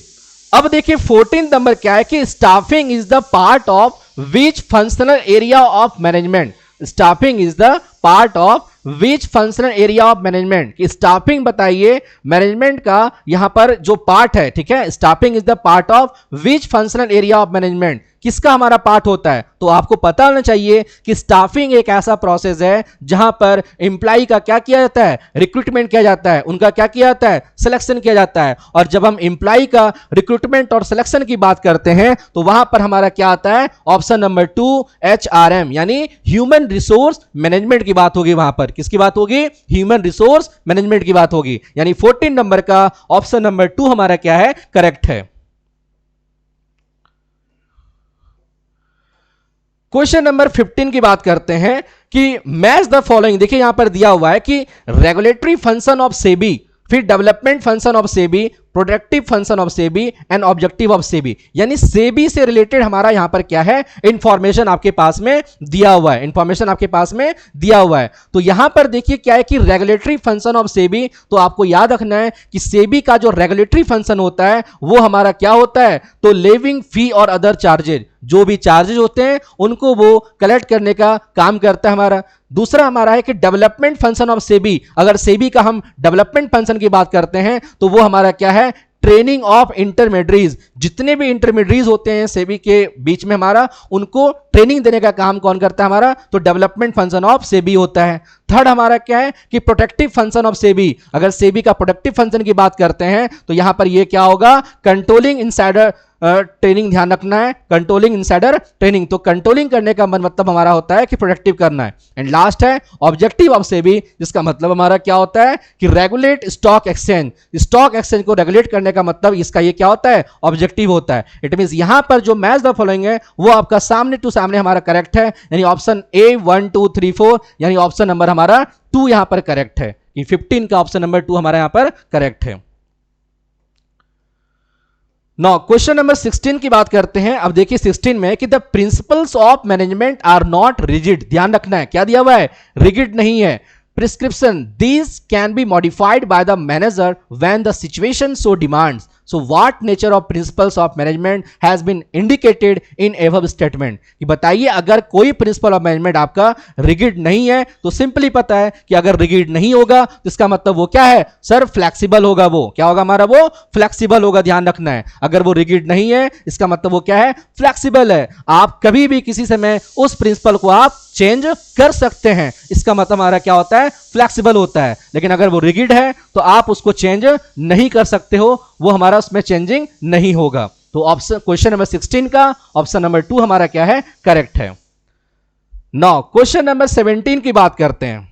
अब देखिए 14 नंबर क्या है कि staffing is the part of which functional area of management. Staffing is the part of which functional area of management, कि स्टाफिंग बताइए मैनेजमेंट का यहां पर जो पार्ट है, ठीक है, staffing is the part of which functional area of management, किसका हमारा पार्ट होता है? तो आपको पता होना चाहिए कि स्टाफिंग एक ऐसा प्रोसेस है जहां पर एम्प्लॉय का क्या किया जाता है? रिक्रूटमेंट किया जाता है, उनका क्या किया जाता है? सिलेक्शन किया जाता है। और जब हम एम्प्लॉय का रिक्रूटमेंट और सिलेक्शन की बात करते हैं तो वहां पर हमारा क्या आता है? ऑप्शन नंबर 2 HRM यानी ह्यूमन रिसोर्स मैनेजमेंट की बात होगी। वहां पर किसकी बात होगी? ह्यूमन रिसोर्स मैनेजमेंट की बात होगी। यानी 14 नंबर का ऑप्शन नंबर 2 हमारा क्या है? करेक्ट है। क्वेश्चन नंबर 15 की बात करते हैं कि मैच द फॉलोइंग। देखिए यहां पर दिया हुआ है कि रेगुलेटरी फंक्शन ऑफ सेबी, फिर development function of SEBI, productive function of SEBI and objective of SEBI. यानी सेबी से रिलेटेड हमारा यहां पर क्या है? इंफॉर्मेशन आपके पास में दिया हुआ है। इंफॉर्मेशन आपके पास में दिया हुआ है। तो यहां पर देखिए क्या है कि रेगुलेटरी फंक्शन ऑफ सेबी, तो आपको याद रखना है कि सेबी का जो रेगुलेटरी फंक्शन होता है वो हमारा क्या होता है? तो लेविंग फी और अदर चार्जेज, जो भी चार्जेज होते हैं उनको वो कलेक्ट करने का काम करता है हमारा। दूसरा हमारा है कि डेवलपमेंट फंक्शन ऑफ सेबी। अगर सेबी का हम डेवलपमेंट फंक्शन की बात करते हैं तो वो हमारा क्या है? Training of intermediates. जितने भी इंटरमीडिएट्स होते हैं सेबी के बीच में हमारा, उनको ट्रेनिंग देने का काम कौन करता है हमारा? तो डेवलपमेंट फंक्शन ऑफ सेबी होता है। थर्ड हमारा क्या है कि प्रोटेक्टिव फंक्शन ऑफ सेबी। अगर सेबी का प्रोटेक्टिव फंक्शन की बात करते हैं तो यहां पर ये क्या होगा? Controlling insider training. ध्यान रखना है, कंट्रोलिंग इनसाइडर ट्रेनिंग। तो कंट्रोलिंग करने का मतलब हमारा होता है कि प्रोटेक्टिव करना है। एंड लास्ट है ऑब्जेक्टिव ऑफ सेबी, जिसका मतलब हमारा क्या होता है कि regulate stock exchange. Stock exchange को रेगुलेट करने का मतलब इसका ये क्या होता है? ऑब्जेक्टिव होता है। इट मींस यहां पर जो मैच द फॉलोइंग है वो आपका सामने टू सामने हमारा करेक्ट है। यानी ऑप्शन ए 1 2 3 4 यानी ऑप्शन नंबर हमारा 2 यहां पर करेक्ट है। कि 15 का ऑप्शन नंबर 2 हमारा यहां पर करेक्ट है। नौ क्वेश्चन नंबर 16 की बात करते हैं। अब देखिए 16 में कि the principles of management are not rigid. ध्यान रखना है, क्या दिया हुआ है? रिजिड नहीं है। Prescription these can be modified by the manager when the situation so demands. So what nature of principles of management has been indicated in above statement? कि बताइए अगर कोई प्रिंसिपल ऑफ मैनेजमेंट आपका रिगिड नहीं है तो सिंपली पता है कि अगर रिगिड नहीं होगा तो इसका मतलब वो क्या है? सर फ्लेक्सिबल होगा। वो क्या होगा हमारा? वो फ्लेक्सिबल होगा। ध्यान रखना है, अगर वो रिगिड नहीं है इसका मतलब वो क्या है? फ्लेक्सिबल है। आप कभी भी किसी समय उस प्रिंसिपल को आप चेंज कर सकते हैं, इसका मतलब हमारा क्या होता है? फ्लेक्सिबल होता है। लेकिन अगर वो रिगिड है तो आप उसको चेंज नहीं कर सकते हो, वो हमारा उसमें चेंजिंग नहीं होगा। तो ऑप्शन क्वेश्चन नंबर 16 का ऑप्शन नंबर 2 हमारा क्या है? करेक्ट है। नाउ क्वेश्चन नंबर 17 की बात करते हैं।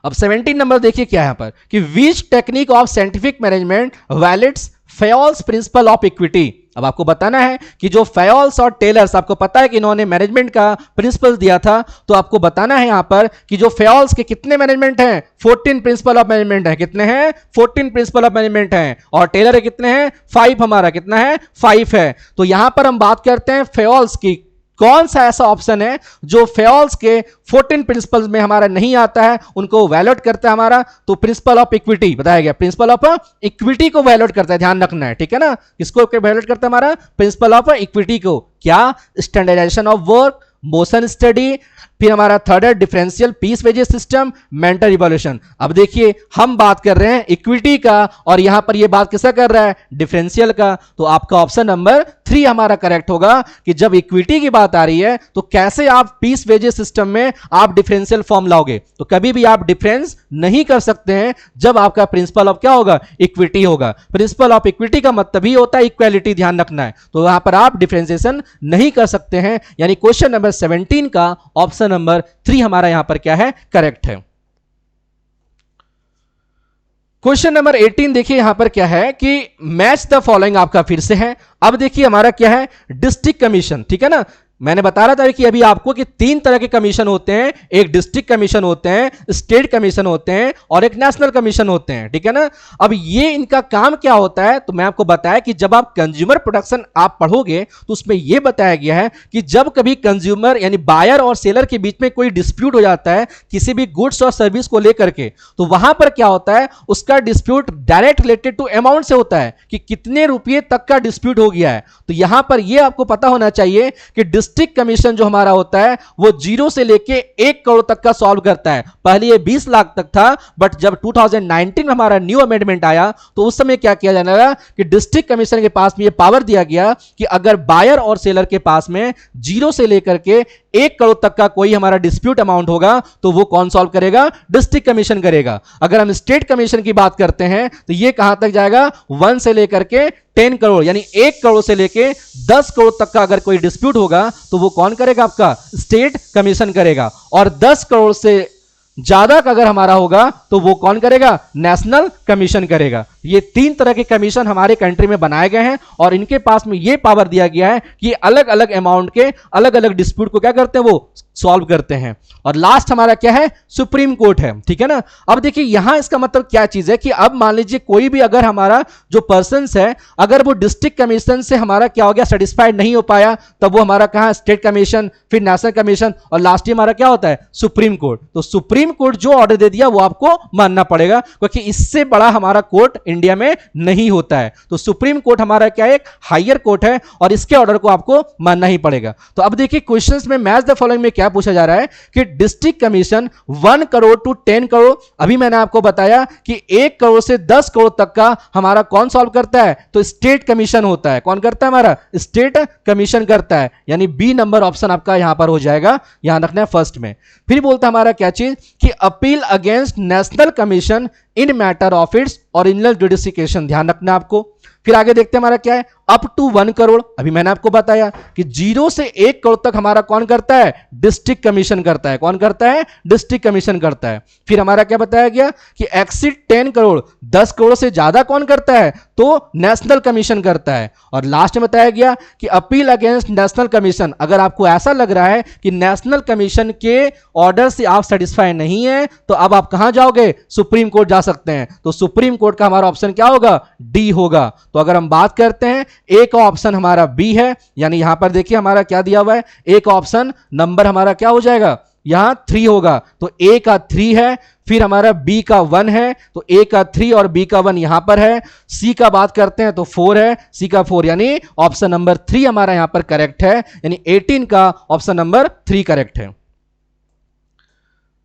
अब 17 नंबर देखिए क्या है यहां पर कि which technique of scientific management violates Fayol's principle of equity. अब आपको बताना है कि जो फेयोल्स और टेलर्स, आपको पता है कि इन्होंने मैनेजमेंट का प्रिंसिपल दिया था, तो आपको बताना है यहां पर कि जो फेयोल्स के कितने मैनेजमेंट हैं? 14 प्रिंसिपल ऑफ मैनेजमेंट है। कितने हैं? 14 प्रिंसिपल ऑफ मैनेजमेंट हैं। और टेलर है कितने हैं? 5। हमारा कितना है? 5 है। तो यहां पर हम बात करते हैं फेयोल्स की। कौन सा ऐसा ऑप्शन है जो फेयोल्स के 14 प्रिंसिपल्स में हमारा नहीं आता है, उनको वैलिड करता है हमारा? तो प्रिंसिपल ऑफ इक्विटी बताया गया। प्रिंसिपल ऑफ इक्विटी को वैलिड करता है। ध्यान रखना है, ठीक है ना? किसको वैलिड करता है हमारा? प्रिंसिपल ऑफ इक्विटी को। क्या? Standardization of work, motion study, फिर हमारा थर्ड है differential piece wages system, mental evolution. अब देखिए हम बात कर रहे हैं इक्विटी का और यहां पर ये बात किसका कर रहा है? डिफरेंशियल का। तो आपका ऑप्शन नंबर 3 हमारा करेक्ट होगा कि जब इक्विटी की बात आ रही है तो कैसे आप पीस वेजेस सिस्टम में आप डिफरेंशियल फॉर्म लाओगे? तो कभी भी आप डिफरेंस नहीं कर सकते हैं जब आपका प्रिंसिपल ऑफ क्या होगा? इक्विटी होगा। प्रिंसिपल ऑफ इक्विटी का मतलब ही होता है इक्वालिटी। ध्यान रखना है, तो यहां पर आप डिफरेंशिएशन नहीं कर सकते हैं। यानी क्वेश्चन नंबर 17 का ऑप्शन नंबर 3 हमारा यहां पर क्या है? करेक्ट है। क्वेश्चन नंबर 18 देखिए यहां पर क्या है कि मैच द फॉलोइंग आपका फिर से है। अब देखिए हमारा क्या है? डिस्ट्रिक्ट कमीशन, ठीक है ना? मैंने बता रहा था कि अभी आपको कि 3 तरह के कमीशन होते हैं। एक डिस्ट्रिक्ट कमीशन होते हैं, स्टेट कमीशन होते हैं और एक नेशनल कमीशन होते हैं, ठीक है ना? अब ये इनका काम क्या होता है तो मैं आपको बताया कि जब आप कंज्यूमर प्रोटेक्शन आप पढ़ोगे तो उसमें यह बताया गया है कि जब कभी कंज्यूमर यानी बायर और सेलर के बीच में कोई डिस्प्यूट हो जाता है किसी भी गुड्स और सर्विस को लेकर के, तो वहां पर क्या होता है? उसका dispute direct related to amount से होता है कि कितने रुपए तक का डिस्प्यूट हो गया है। तो यहां पर यह आपको पता होना चाहिए कि डिस्ट्रिक्ट कमीशन जो हमारा होता है वो 0 से लेके 1 करोड़ तक का सॉल्व करता है। पहले ये 20 लाख तक था, बट जब 2019 में हमारा न्यू अमेंडमेंट आया तो उस समय क्या किया जाने लगा कि डिस्ट्रिक्ट कमिश्नर के पास में ये पावर दिया गया कि अगर बायर और सेलर के पास में 0 से लेकर के 1 करोड़ तक का कोई हमारा डिस्प्यूट अमाउंट होगा तो वो कौन सॉल्व करेगा? डिस्ट्रिक्ट कमीशन करेगा। अगर हम स्टेट कमीशन की बात करते हैं तो ये कहां तक जाएगा? 1 से लेकर के 10 करोड़, यानी 1 करोड़ से लेके 10 करोड़ तक का अगर कोई डिस्प्यूट होगा तो वो कौन करेगा? आपका स्टेट कमीशन करेगा। और 10 करोड़ से ज्यादा का अगर हमारा होगा तो वो कौन करेगा? नेशनल कमीशन करेगा। ये 3 तरह के कमीशन हमारे कंट्री में बनाए गए हैं और इनके पास में ये पावर दिया गया है कि अलग अलग अमाउंट के अलग अलग डिस्प्यूट को क्या करते हैं? वो सॉल्व करते हैं। और लास्ट हमारा क्या है? सुप्रीम कोर्ट है, ठीक है ना। अब देखिए यहां इसका मतलब क्या चीज है कि अब मान लीजिए कोई भी अगर हमारा जो पर्सन है अगर वो डिस्ट्रिक्ट कमीशन से हमारा क्या हो गया? सेटिस्फाइड नहीं हो पाया, तब वो हमारा कहां? स्टेट कमीशन, फिर नेशनल कमीशन और लास्ट हमारा क्या होता है? Supreme court. तो सुप्रीम कोर्ट जो ऑर्डर दे दिया वो आपको मानना पड़ेगा, क्योंकि इससे बड़ा हमारा कोर्ट इंडिया में नहीं होता है। तो सुप्रीम कोर्ट हमारा क्या है? एक हायर कोर्ट है और इसके ऑर्डर को आपको मानना ही पड़ेगा। तो अब देखिए क्वेश्चंस में मैच द फॉलोइंग में क्या पूछा जा रहा है कि district commission 1 crore to 10 crore, अभी मैंने आपको बताया कि 1 करोड़ से 10 करोड़ तक का हमारा कौन सॉल्व करता है? तो स्टेट कमीशन होता है। कौन करता है? हमारा स्टेट कमीशन करता है, यानी बी नंबर ऑप्शन आपका यहां पर हो जाएगा, यहां रखना है फर्स्ट में। फिर बोलता है हमारा क्या चीज कि appeal against national commission in matter of its original jurisdiction, ध्यान रखना आपको। फिर आगे देखते हैं हमारा क्या है? अप टू 1 करोड़, अभी मैंने आपको बताया कि 0 से 1 करोड़ तक हमारा कौन करता है? डिस्ट्रिक्ट कमीशन करता है। कौन करता है? डिस्ट्रिक्ट कमीशन करता है। फिर हमारा क्या बताया गया कि एक्सीड 10 करोड़, 10 करोड़ से ज्यादा कौन करता है? तो नेशनल कमीशन करता है। और लास्ट में बताया गया कि अपील अगेंस्ट नेशनल कमीशन, अगर आपको ऐसा लग रहा है कि नेशनल कमीशन के ऑर्डर से आप सेटिस्फाई नहीं है तो अब आप कहां जाओगे? सुप्रीम कोर्ट जा सकते हैं। तो सुप्रीम कोर्ट का हमारा ऑप्शन क्या होगा? डी होगा। तो अगर हम बात करते हैं ए का ऑप्शन हमारा बी है, यानी यहां पर देखिए हमारा क्या दिया हुआ है? ए का ऑप्शन नंबर हमारा क्या हो जाएगा? यहां 3 होगा। तो ए का 3 है, फिर हमारा बी का 1 है, तो ए का 3 और बी का 1 यहां पर है। सी का बात करते हैं तो 4 है, सी का 4, यानी ऑप्शन नंबर 3 हमारा यहां पर करेक्ट है, यानी 18 का ऑप्शन नंबर 3 करेक्ट है।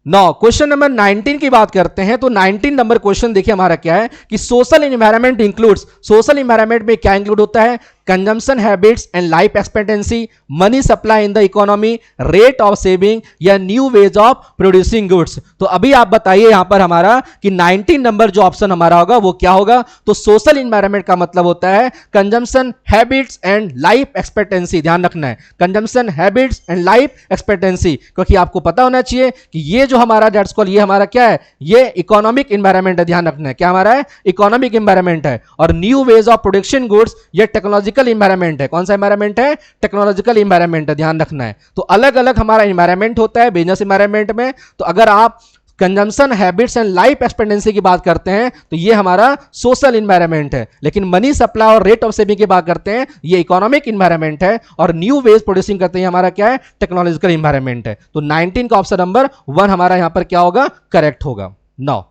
नौ क्वेश्चन नंबर 19 की बात करते हैं तो 19 नंबर क्वेश्चन देखिए हमारा क्या है कि social environment includes, social environment में क्या इंक्लूड होता है? Consumption habits and life expectancy, money supply in the economy, rate of saving या new ways of producing goods. तो अभी आप बताइए यहां पर हमारा कि 19 नंबर जो ऑप्शन हमारा होगा वो क्या होगा? तो सोशल एनवायरनमेंट का मतलब होता है consumption habits and life expectancy, ध्यान रखना है, consumption habits and life expectancy, क्योंकि आपको पता होना चाहिए कि ये जो हमारा डेट्स कॉल ये हमारा क्या है? ये इकोनॉमिक एनवायरनमेंट है, ध्यान रखना है, क्या हमारा है? इकोनॉमिक एनवायरनमेंट है। और new ways of production goods ये टेक्नोलॉजिकल एनवायरनमेंट है। कौन सा एनवायरनमेंट है? टेक्नोलॉजिकल एनवायरनमेंट है, ध्यान रखना है। तो अलग अलग हमारा एनवायरनमेंट होता है बिजनेस एनवायरनमेंट में। तो अगर आप consumption habits and life expectancy की बात करते हैं तो ये हमारा सोशल एनवायरनमेंट है, लेकिन मनी सप्लाई और रेट ऑफ सेविंग की बात करते हैं ये इकोनॉमिक एनवायरनमेंट है, और न्यू वेज प्रोड्यूसिंग करते हैं हमारा क्या है? टेक्नोलॉजिकल एनवायरनमेंट है। तो 19 का ऑप्शन नंबर 1 हमारा यहां पर क्या होगा? करेक्ट होगा। 9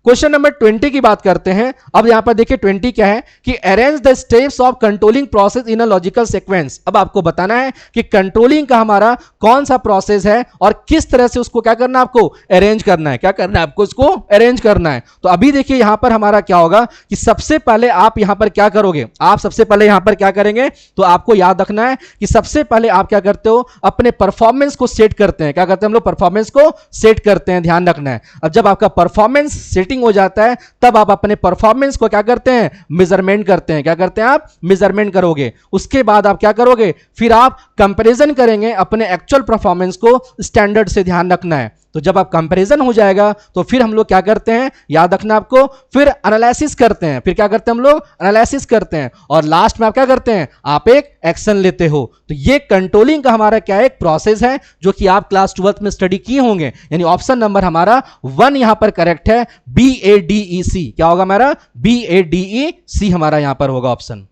क्वेश्चन नंबर 20 की बात करते हैं। अब यहां पर देखिए 20 क्या है कि arrange the steps of controlling process in a logical sequence. अब आपको बताना है कि कंट्रोलिंग का हमारा कौन सा प्रोसेस है और किस तरह से उसको क्या करना है? आपको अरेंज करना है। क्या करना है? आपको उसको अरेंज करना है। तो अभी देखिए यहां पर हमारा क्या होगा कि सबसे पहले आप यहां पर क्या करोगे? आप सबसे पहले यहां पर क्या करेंगे? तो आपको याद रखना है कि सबसे पहले आप क्या करते हो? अपने परफॉर्मेंस को सेट करते हैं। क्या करते हैं हम लोग? परफॉर्मेंस को सेट करते हैं, ध्यान रखना है। अब जब आपका परफॉर्मेंस सेटिंग हो जाता है तब आप अपने परफॉर्मेंस को क्या करते हैं? मेजरमेंट करते हैं। क्या करते हैं? आप मेजरमेंट करोगे। उसके बाद आप क्या करोगे? फिर आप कंपैरिजन करेंगे अपने एक्चुअल परफॉर्मेंस को स्टैंडर्ड से, ध्यान रखना है। तो जब आप कंपैरिजन हो जाएगा तो फिर हम लोग क्या करते हैं? याद रखना आपको, फिर एनालिसिस करते हैं। फिर क्या करते हैं हम लोग? एनालिसिस करते हैं, और लास्ट में आप क्या करते हैं? आप एक एक्शन लेते हो। तो ये कंट्रोलिंग का हमारा क्या है? एक प्रोसेस है जो कि आप क्लास 12 में स्टडी किए होंगे, यानी ऑप्शन नंबर हमारा 1 यहां पर करेक्ट है, BADEC। क्या होगा हमारा? BADEC हमारा यहां पर होगा ऑप्शन।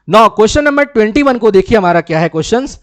नाउ क्वेश्चन नंबर 21 को देखिए हमारा क्या है क्वेश्चंस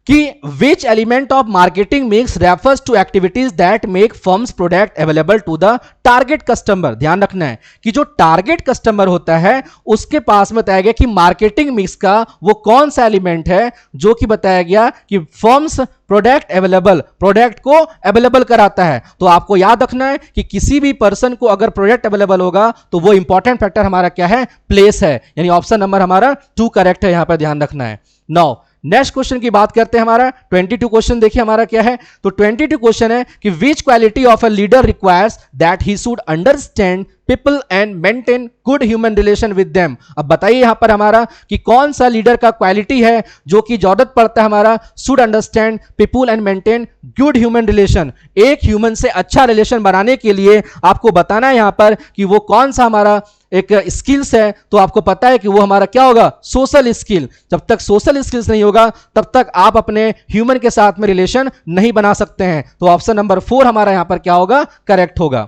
कि which element of marketing mix refers to activities that make firms product available to the target customer. ध्यान रखना है कि जो टारगेट कस्टमर होता है उसके पास में बताया गया कि मार्केटिंग मिक्स का वो कौन सा एलिमेंट है जो कि बताया गया कि फर्म्स प्रोडक्ट को अवेलेबल कराता है। तो आपको याद रखना है कि किसी भी पर्सन को अगर प्रोडक्ट अवेलेबल होगा तो वो इंपॉर्टेंट फैक्टर हमारा क्या है, प्लेस है, यानी ऑप्शन नंबर हमारा 2 करेक्ट है, यहां पर ध्यान रखना है। नाउ नेक्स्ट क्वेश्चन की बात करते हैं, हमारा 22 क्वेश्चन देखिए हमारा क्या है। तो 22 क्वेश्चन है कि विच quality of a leader requires that he should understand people and maintain good human relation with them. अब बताइए यहां पर हमारा कि कौन सा लीडर का क्वालिटी है जो कि जरूरत पड़ता है हमारा should understand people and maintain good human relation. एक ह्यूमन से अच्छा रिलेशन बनाने के लिए आपको बताना है यहां पर कि वो कौन सा हमारा एक स्किल्स है। तो आपको पता है कि वो हमारा क्या होगा, सोशल स्किल। जब तक सोशल स्किल्स नहीं होगा तब तक आप अपने ह्यूमन के साथ में रिलेशन नहीं बना सकते हैं। तो ऑप्शन नंबर 4 हमारा यहां पर क्या होगा, करेक्ट होगा।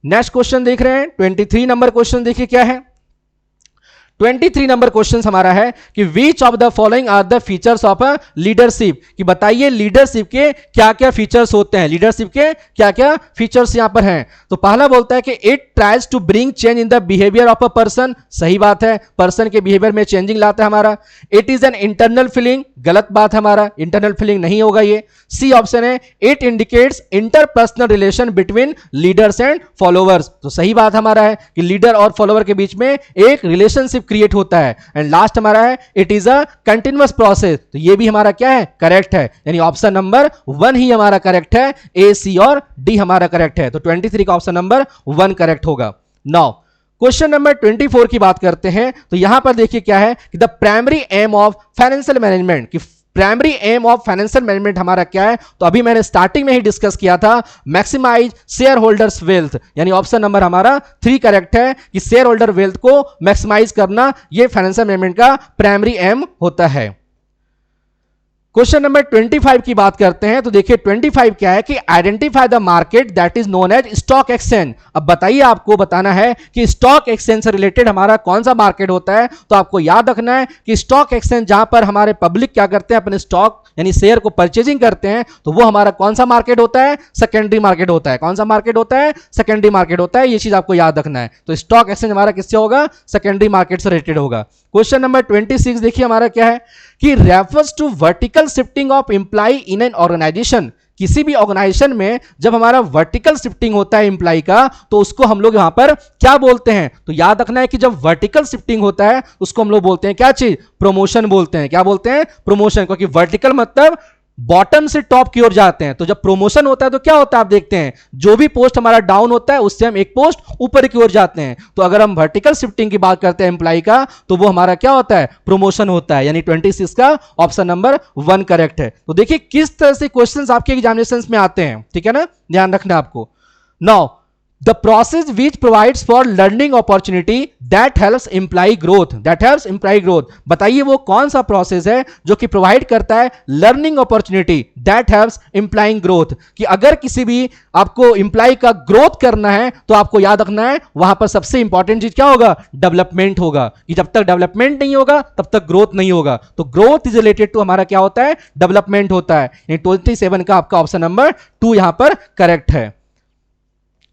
नेक्स्ट क्वेश्चन देख रहे हैं 23 नंबर क्वेश्चन देखिए क्या है। 23 नंबर क्वेश्चन हमारा है कि which of the following are the features of a leadership. कि बताइए लीडरशिप के क्या क्या फीचर्स होते हैं, लीडरशिप के क्या क्या फीचर्स यहां पर हैं। तो पहला बोलता है कि it tries to bring change in the behaviour of a person. सही बात है, पर्सन के बिहेवियर में चेंजिंग लाता है हमारा। It is an internal feeling, गलत बात है हमारा, इंटरनल फीलिंग नहीं होगा ये। सी ऑप्शन है it indicates interpersonal relation between leaders and followers. तो सही बात हमारा है कि लीडर और फॉलोवर के बीच में एक रिलेशनशिप क्रिएट होता है। एंड लास्ट हमारा है it is a continuous process. तो ये भी हमारा क्या है, करेक्ट है, यानी ऑप्शन नंबर 1 ही हमारा करेक्ट है, ए सी और डी हमारा करेक्ट है। तो 23 का ऑप्शन नंबर 1 करेक्ट होगा। नाउ क्वेश्चन नंबर 24 की बात करते हैं। तो यहां पर देखिए क्या है कि the primary aim of financial management, कि primary aim of financial management हमारा क्या है। तो अभी मैंने स्टार्टिंग में ही डिस्कस किया था, मैक्सिमाइज शेयर होल्डर्स वेल्थ, यानी ऑप्शन नंबर हमारा 3 करेक्ट है कि शेयर होल्डर वेल्थ को मैक्सिमाइज करना ये फाइनेंशियल मैनेजमेंट का प्राइमरी एम होता है। क्वेश्चन नंबर 25 की बात करते हैं। तो देखिए 25 क्या है कि identify the market that is known as stock exchange. अब बताइए, आपको बताना है कि स्टॉक एक्सचेंज से रिलेटेड हमारा कौन सा मार्केट होता है। तो आपको याद रखना है कि स्टॉक एक्सचेंज जहां पर हमारे पब्लिक क्या करते हैं, अपने स्टॉक यानी शेयर को परचेजिंग करते हैं, तो वो हमारा कौन सा मार्केट होता है, सेकेंडरी मार्केट होता है। कौन सा मार्केट होता है, सेकेंडरी मार्केट होता है। ये चीज आपको याद रखना है। तो स्टॉक एक्सचेंज हमारा किससे होगा, सेकेंडरी मार्केट से रिलेटेड होगा। क्वेश्चन नंबर 26 देखिए हमारा क्या है कि refers to vertical shifting of employ in an organization. किसी भी ऑर्गेनाइजेशन में जब हमारा वर्टिकल शिफ्टिंग होता है एम्प्लॉय का, तो उसको हम लोग यहां पर क्या बोलते हैं। तो याद रखना है कि जब वर्टिकल शिफ्टिंग होता है उसको हम लोग बोलते हैं क्या चीज, प्रमोशन बोलते हैं। क्या बोलते हैं, प्रमोशन। क्योंकि वर्टिकल मतलब बॉटम से टॉप की ओर जाते हैं। तो जब प्रमोशन होता है तो क्या होता है, आप देखते हैं जो भी पोस्ट हमारा डाउन होता है उससे हम एक पोस्ट ऊपर की ओर जाते हैं। तो अगर हम वर्टिकल शिफ्टिंग की बात करते हैं एम्प्लॉय का, तो वो हमारा क्या होता है, प्रमोशन होता है। यानी 26 का ऑप्शन नंबर 1 करेक्ट है। तो देखिए किस तरह से क्वेश्चंस आपके एग्जामिनेशंस में आते हैं, ठीक है ना, ध्यान रखना आपको। Now the process which provides for learning opportunity that helps employee growth। बताइए वो कौन सा प्रोसेस है जो कि प्रोवाइड करता है learning opportunity that helps employee growth। कि अगर किसी भी आपको एम्प्लॉय का ग्रोथ करना है तो आपको याद रखना है वहां पर सबसे इंपॉर्टेंट चीज क्या होगा, डेवलपमेंट होगा। कि जब तक डेवलपमेंट नहीं होगा तब तक ग्रोथ नहीं होगा। तो ग्रोथ इज रिलेटेड टू हमारा क्या होता है, डेवलपमेंट होता है। 27 का आपका ऑप्शन नंबर 2 यहां पर करेक्ट है।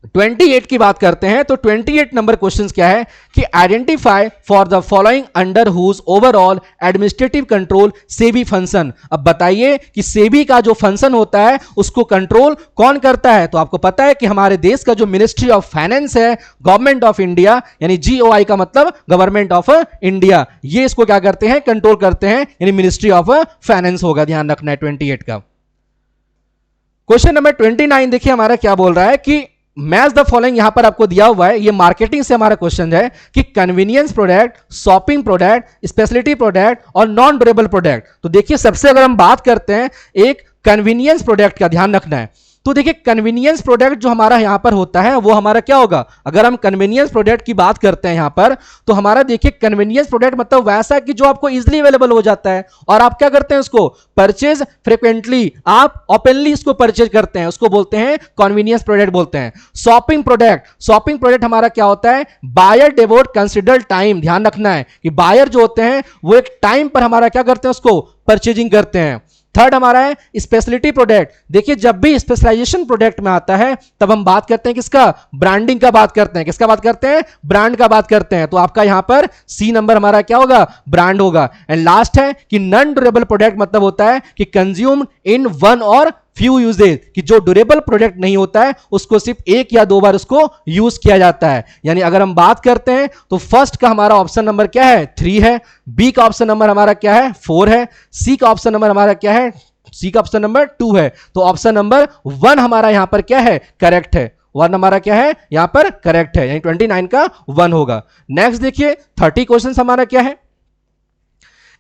28 की बात करते हैं। तो 28 नंबर क्वेश्चन क्या है कि identify for the following under whose overall administrative control SEBI function. अब बताइए कि सेबी का जो फंक्शन होता है उसको कंट्रोल कौन करता है। तो आपको पता है कि हमारे देश का जो मिनिस्ट्री ऑफ फाइनेंस है, गवर्नमेंट ऑफ इंडिया, यानी GOI का मतलब गवर्नमेंट ऑफ इंडिया, ये इसको क्या करते हैं, कंट्रोल करते हैं, यानी मिनिस्ट्री ऑफ फाइनेंस होगा। ध्यान रखना है 28 का। क्वेश्चन नंबर 29 देखिए हमारा क्या बोल रहा है कि मैच द फॉलोइंग। यहां पर आपको दिया हुआ है, ये मार्केटिंग से हमारा क्वेश्चन है कि convenience product, shopping product, speciality product और नॉन ड्यूरेबल प्रोडक्ट। तो देखिए सबसे अगर हम बात करते हैं एक कन्वीनियंस प्रोडक्ट का, ध्यान रखना है। तो देखिए कन्वीनियंस प्रोडक्ट जो हमारा यहां पर होता है वो हमारा क्या होगा, अगर हम कन्वीनियंस प्रोडक्ट की बात करते हैं यहां पर, तो हमारा देखिए कन्वीनियंस प्रोडक्ट मतलब वैसा कि जो आपको इजीली अवेलेबल हो जाता है और आप क्या करते हैं उसको परचेज फ्रीक्वेंटली, आप ओपनली इसको परचेज करते हैं, उसको बोलते हैं कन्वीनियंस प्रोडक्ट बोलते हैं। शॉपिंग प्रोडक्ट हमारा क्या होता है, बायर डिवोट कंसिडर्ड टाइम। ध्यान रखना है कि बायर जो होते हैं वो एक टाइम पर हमारा क्या करते हैं, उसको परचेजिंग करते हैं। थर्ड हमारा है स्पेशलिटी प्रोडक्ट। देखिए जब भी स्पेशलाइजेशन प्रोडक्ट में आता है तब हम बात करते हैं किसका, ब्रांडिंग का बात करते हैं। किसका बात करते हैं, ब्रांड का बात करते हैं। तो आपका यहां पर सी नंबर हमारा क्या होगा, ब्रांड होगा। एंड लास्ट है कि नॉन ड्यूरेबल प्रोडक्ट मतलब होता है कि कंज्यूम्ड इन वन और फ्यू यूजेज, कि जो ड्यूरेबल प्रोडक्ट नहीं होता है उसको सिर्फ एक या दो बार उसको यूज किया जाता है। यानी अगर हम बात करते हैं तो फर्स्ट का हमारा ऑप्शन नंबर क्या है, 3 है। बी का ऑप्शन नंबर हमारा क्या है, 4 है। सी का ऑप्शन नंबर हमारा क्या है, सी का ऑप्शन नंबर 2 है। तो ऑप्शन नंबर 1 हमारा यहां पर क्या है, करेक्ट है। 1 हमारा क्या है यहां पर करेक्ट है, यानी 29 का 1 होगा। नेक्स्ट देखिए 30 क्वेश्चन हमारा क्या है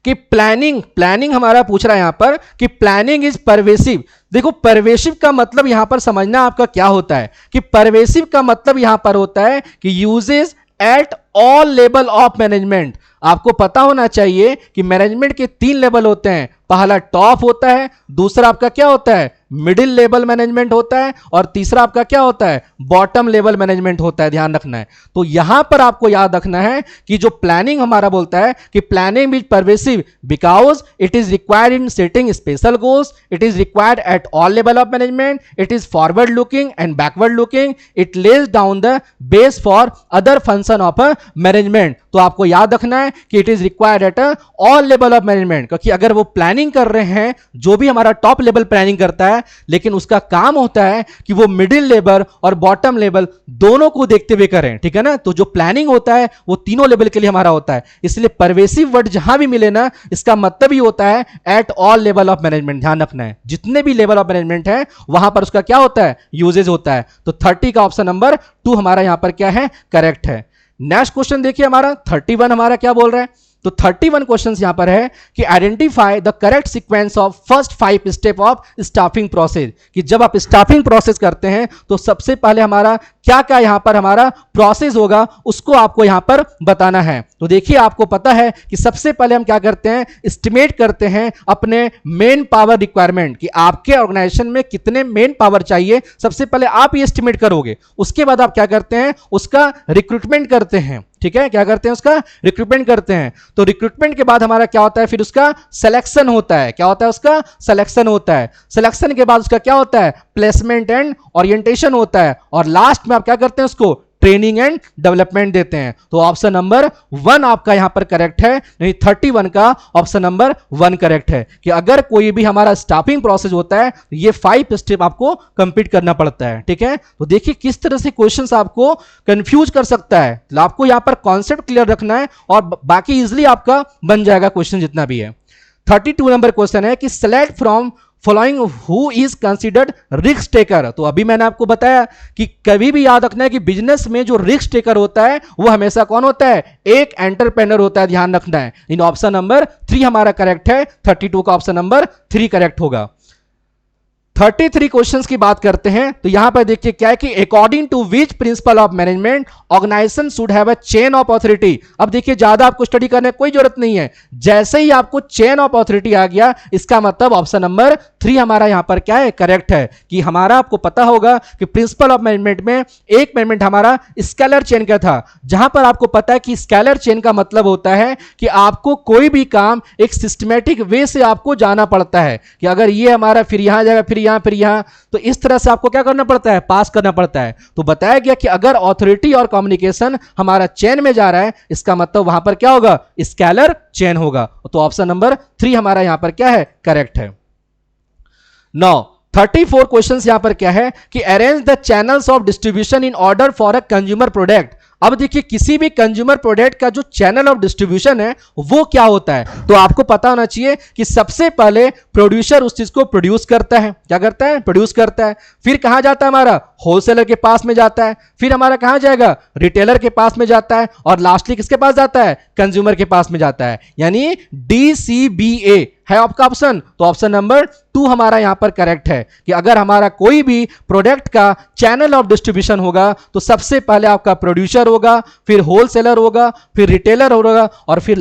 कि प्लानिंग हमारा पूछ रहा है यहां पर कि प्लानिंग इज परवेसिव। देखो परवेसिव का मतलब यहां पर समझना आपका क्या होता है कि परवेसिव का मतलब यहां पर होता है कि uses at all level of management. आपको पता होना चाहिए कि मैनेजमेंट के 3 लेवल होते हैं। पहला टॉप होता है, दूसरा आपका क्या होता है, मिडिल लेवल मैनेजमेंट होता है, और तीसरा आपका क्या होता है, बॉटम लेवल मैनेजमेंट होता है। ध्यान रखना है। तो यहां पर आपको याद रखना है कि जो प्लानिंग हमारा बोलता है कि planning is pervasive because it is required in setting special goals, it is required at all level of management, it is forward looking and backward looking, it lays down the base for other function of a management. तो आपको याद रखना है कि it is required at all level of management, क्योंकि अगर वो planning कर रहे हैं, जो भी हमारा टॉप लेवल प्लानिंग करता है, लेकिन उसका काम होता है कि वो मिडिल लेवल और बॉटम लेवल दोनों को देखते हुए करें, ठीक है ना। तो जो प्लानिंग होता है वो तीनों लेवल के लिए हमारा होता है। इसलिए परवेसिव वर्ड जहां भी मिले ना, इसका मतलब ही होता है at all level of management. ध्यान रखना है, जितने भी लेवल ऑफ मैनेजमेंट है वहां पर उसका क्या होता है, यूजेज होता है। तो 30 का ऑप्शन नंबर 2 हमारा यहां पर क्या है, करेक्ट है। नेक्स्ट क्वेश्चन देखिए हमारा 31 हमारा क्या बोल रहा है। तो 31 क्वेश्चंस यहां पर है कि identify the correct sequence of first 5 step of staffing process. कि जब आप स्टाफिंग प्रोसेस करते हैं तो सबसे पहले हमारा क्या क्या यहां पर हमारा प्रोसेस होगा उसको आपको यहां पर बताना है। तो देखिए आपको पता है कि सबसे पहले हम क्या करते हैं, एस्टिमेट करते हैं अपने मेन पावर रिक्वायरमेंट, कि आपके ऑर्गेनाइजेशन में कितने मेन पावर चाहिए। सबसे पहले आप ये एस्टिमेट करोगे, उसके बाद आप क्या करते हैं, उसका रिक्रूटमेंट करते हैं। ठीक है, क्या करते हैं, उसका रिक्रूटमेंट करते हैं। तो रिक्रूटमेंट के बाद हमारा क्या होता है, फिर उसका सिलेक्शन होता है। क्या होता है, उसका सिलेक्शन होता है। सिलेक्शन के बाद उसका क्या होता है, प्लेसमेंट एंड ओरिएंटेशन होता है। और लास्ट में आप क्या करते हैं, उसको ट्रेनिंग एंड डेवलपमेंट देते हैं। तो ऑप्शन नंबर 1 आपका यहां पर करेक्ट है, नहीं 31 का ऑप्शन नंबर 1 करेक्ट है। कि अगर कोई भी हमारा स्टाफिंग प्रोसेस होता है ये 5 स्टेप आपको कंप्लीट करना पड़ता है। ठीक है, तो देखिए किस तरह से क्वेश्चंस आपको कंफ्यूज कर सकता है। तो आपको यहां पर कॉन्सेप्ट क्लियर रखना है और बाकी इजिली आपका बन जाएगा क्वेश्चन जितना भी है। 32 नंबर क्वेश्चन है कि select from following who is considered risk taker. तो अभी मैंने आपको बताया कि कभी भी याद रखना है कि बिजनेस में जो रिस्क टेकर होता है वो हमेशा कौन होता है, एक एंटरप्रेन्योर होता है। ध्यान रखना है। इन ऑप्शन नंबर 3 हमारा करेक्ट है, 32 का ऑप्शन नंबर 3 करेक्ट होगा। 33 क्वेश्चंस की बात करते हैं। तो यहां पर देखिए क्या है कि according to which principle of management organization should have a chain of authority. अब देखिए ज्यादा आपको स्टडी करने की कोई जरूरत नहीं है, जैसे ही आपको चेन ऑफ अथॉरिटी आ गया इसका मतलब ऑप्शन नंबर 3 हमारा यहां पर क्या है, करेक्ट है। कि हमारा आपको पता होगा कि प्रिंसिपल ऑफ मैनेजमेंट में एक मैनेजमेंट हमारा स्केलर चेन का था, जहां पर आपको पता है कि स्केलर चेन का मतलब होता है कि आपको कोई भी काम एक सिस्टमैटिक वे से आपको जाना पड़ता है। कि अगर ये हमारा फिर यहां जाएगा, फिर यहां, तो इस तरह से आपको क्या करना पड़ता है, पास करना पड़ता है। तो बताया गया कि अगर अथॉरिटी और कम्युनिकेशन हमारा चेन में जा रहा है इसका मतलब वहां पर क्या होगा, स्केलर चेन होगा। तो ऑप्शन नंबर 3 हमारा यहां पर क्या है, करेक्ट है। 34 क्वेश्चंस यहां पर क्या है कि arrange the channels of distribution in order for a consumer product. अब देखिए किसी भी कंज्यूमर प्रोडक्ट का जो चैनल ऑफ डिस्ट्रीब्यूशन है वो क्या होता है। तो आपको पता होना चाहिए कि सबसे पहले प्रोड्यूसर उस चीज को प्रोड्यूस करता है। क्या करता है, प्रोड्यूस करता है। फिर कहां जाता है, हमारा होलसेलर के पास में जाता है। फिर हमारा कहां जाएगा, रिटेलर के पास में जाता है। और लास्टली किसके पास जाता है, कंज्यूमर के पास में जाता है। यानी DCBA है आपका ऑप्शन। तो ऑप्शन नंबर 2 हमारा यहां पर करेक्ट है कि अगर हमारा कोई भी प्रोडक्ट का चैनल ऑफ डिस्ट्रीब्यूशन होगा तो सबसे पहले आपका प्रोड्यूसर होगा, फिर होलसेलर होगा, फिर रिटेलर होगा और फिर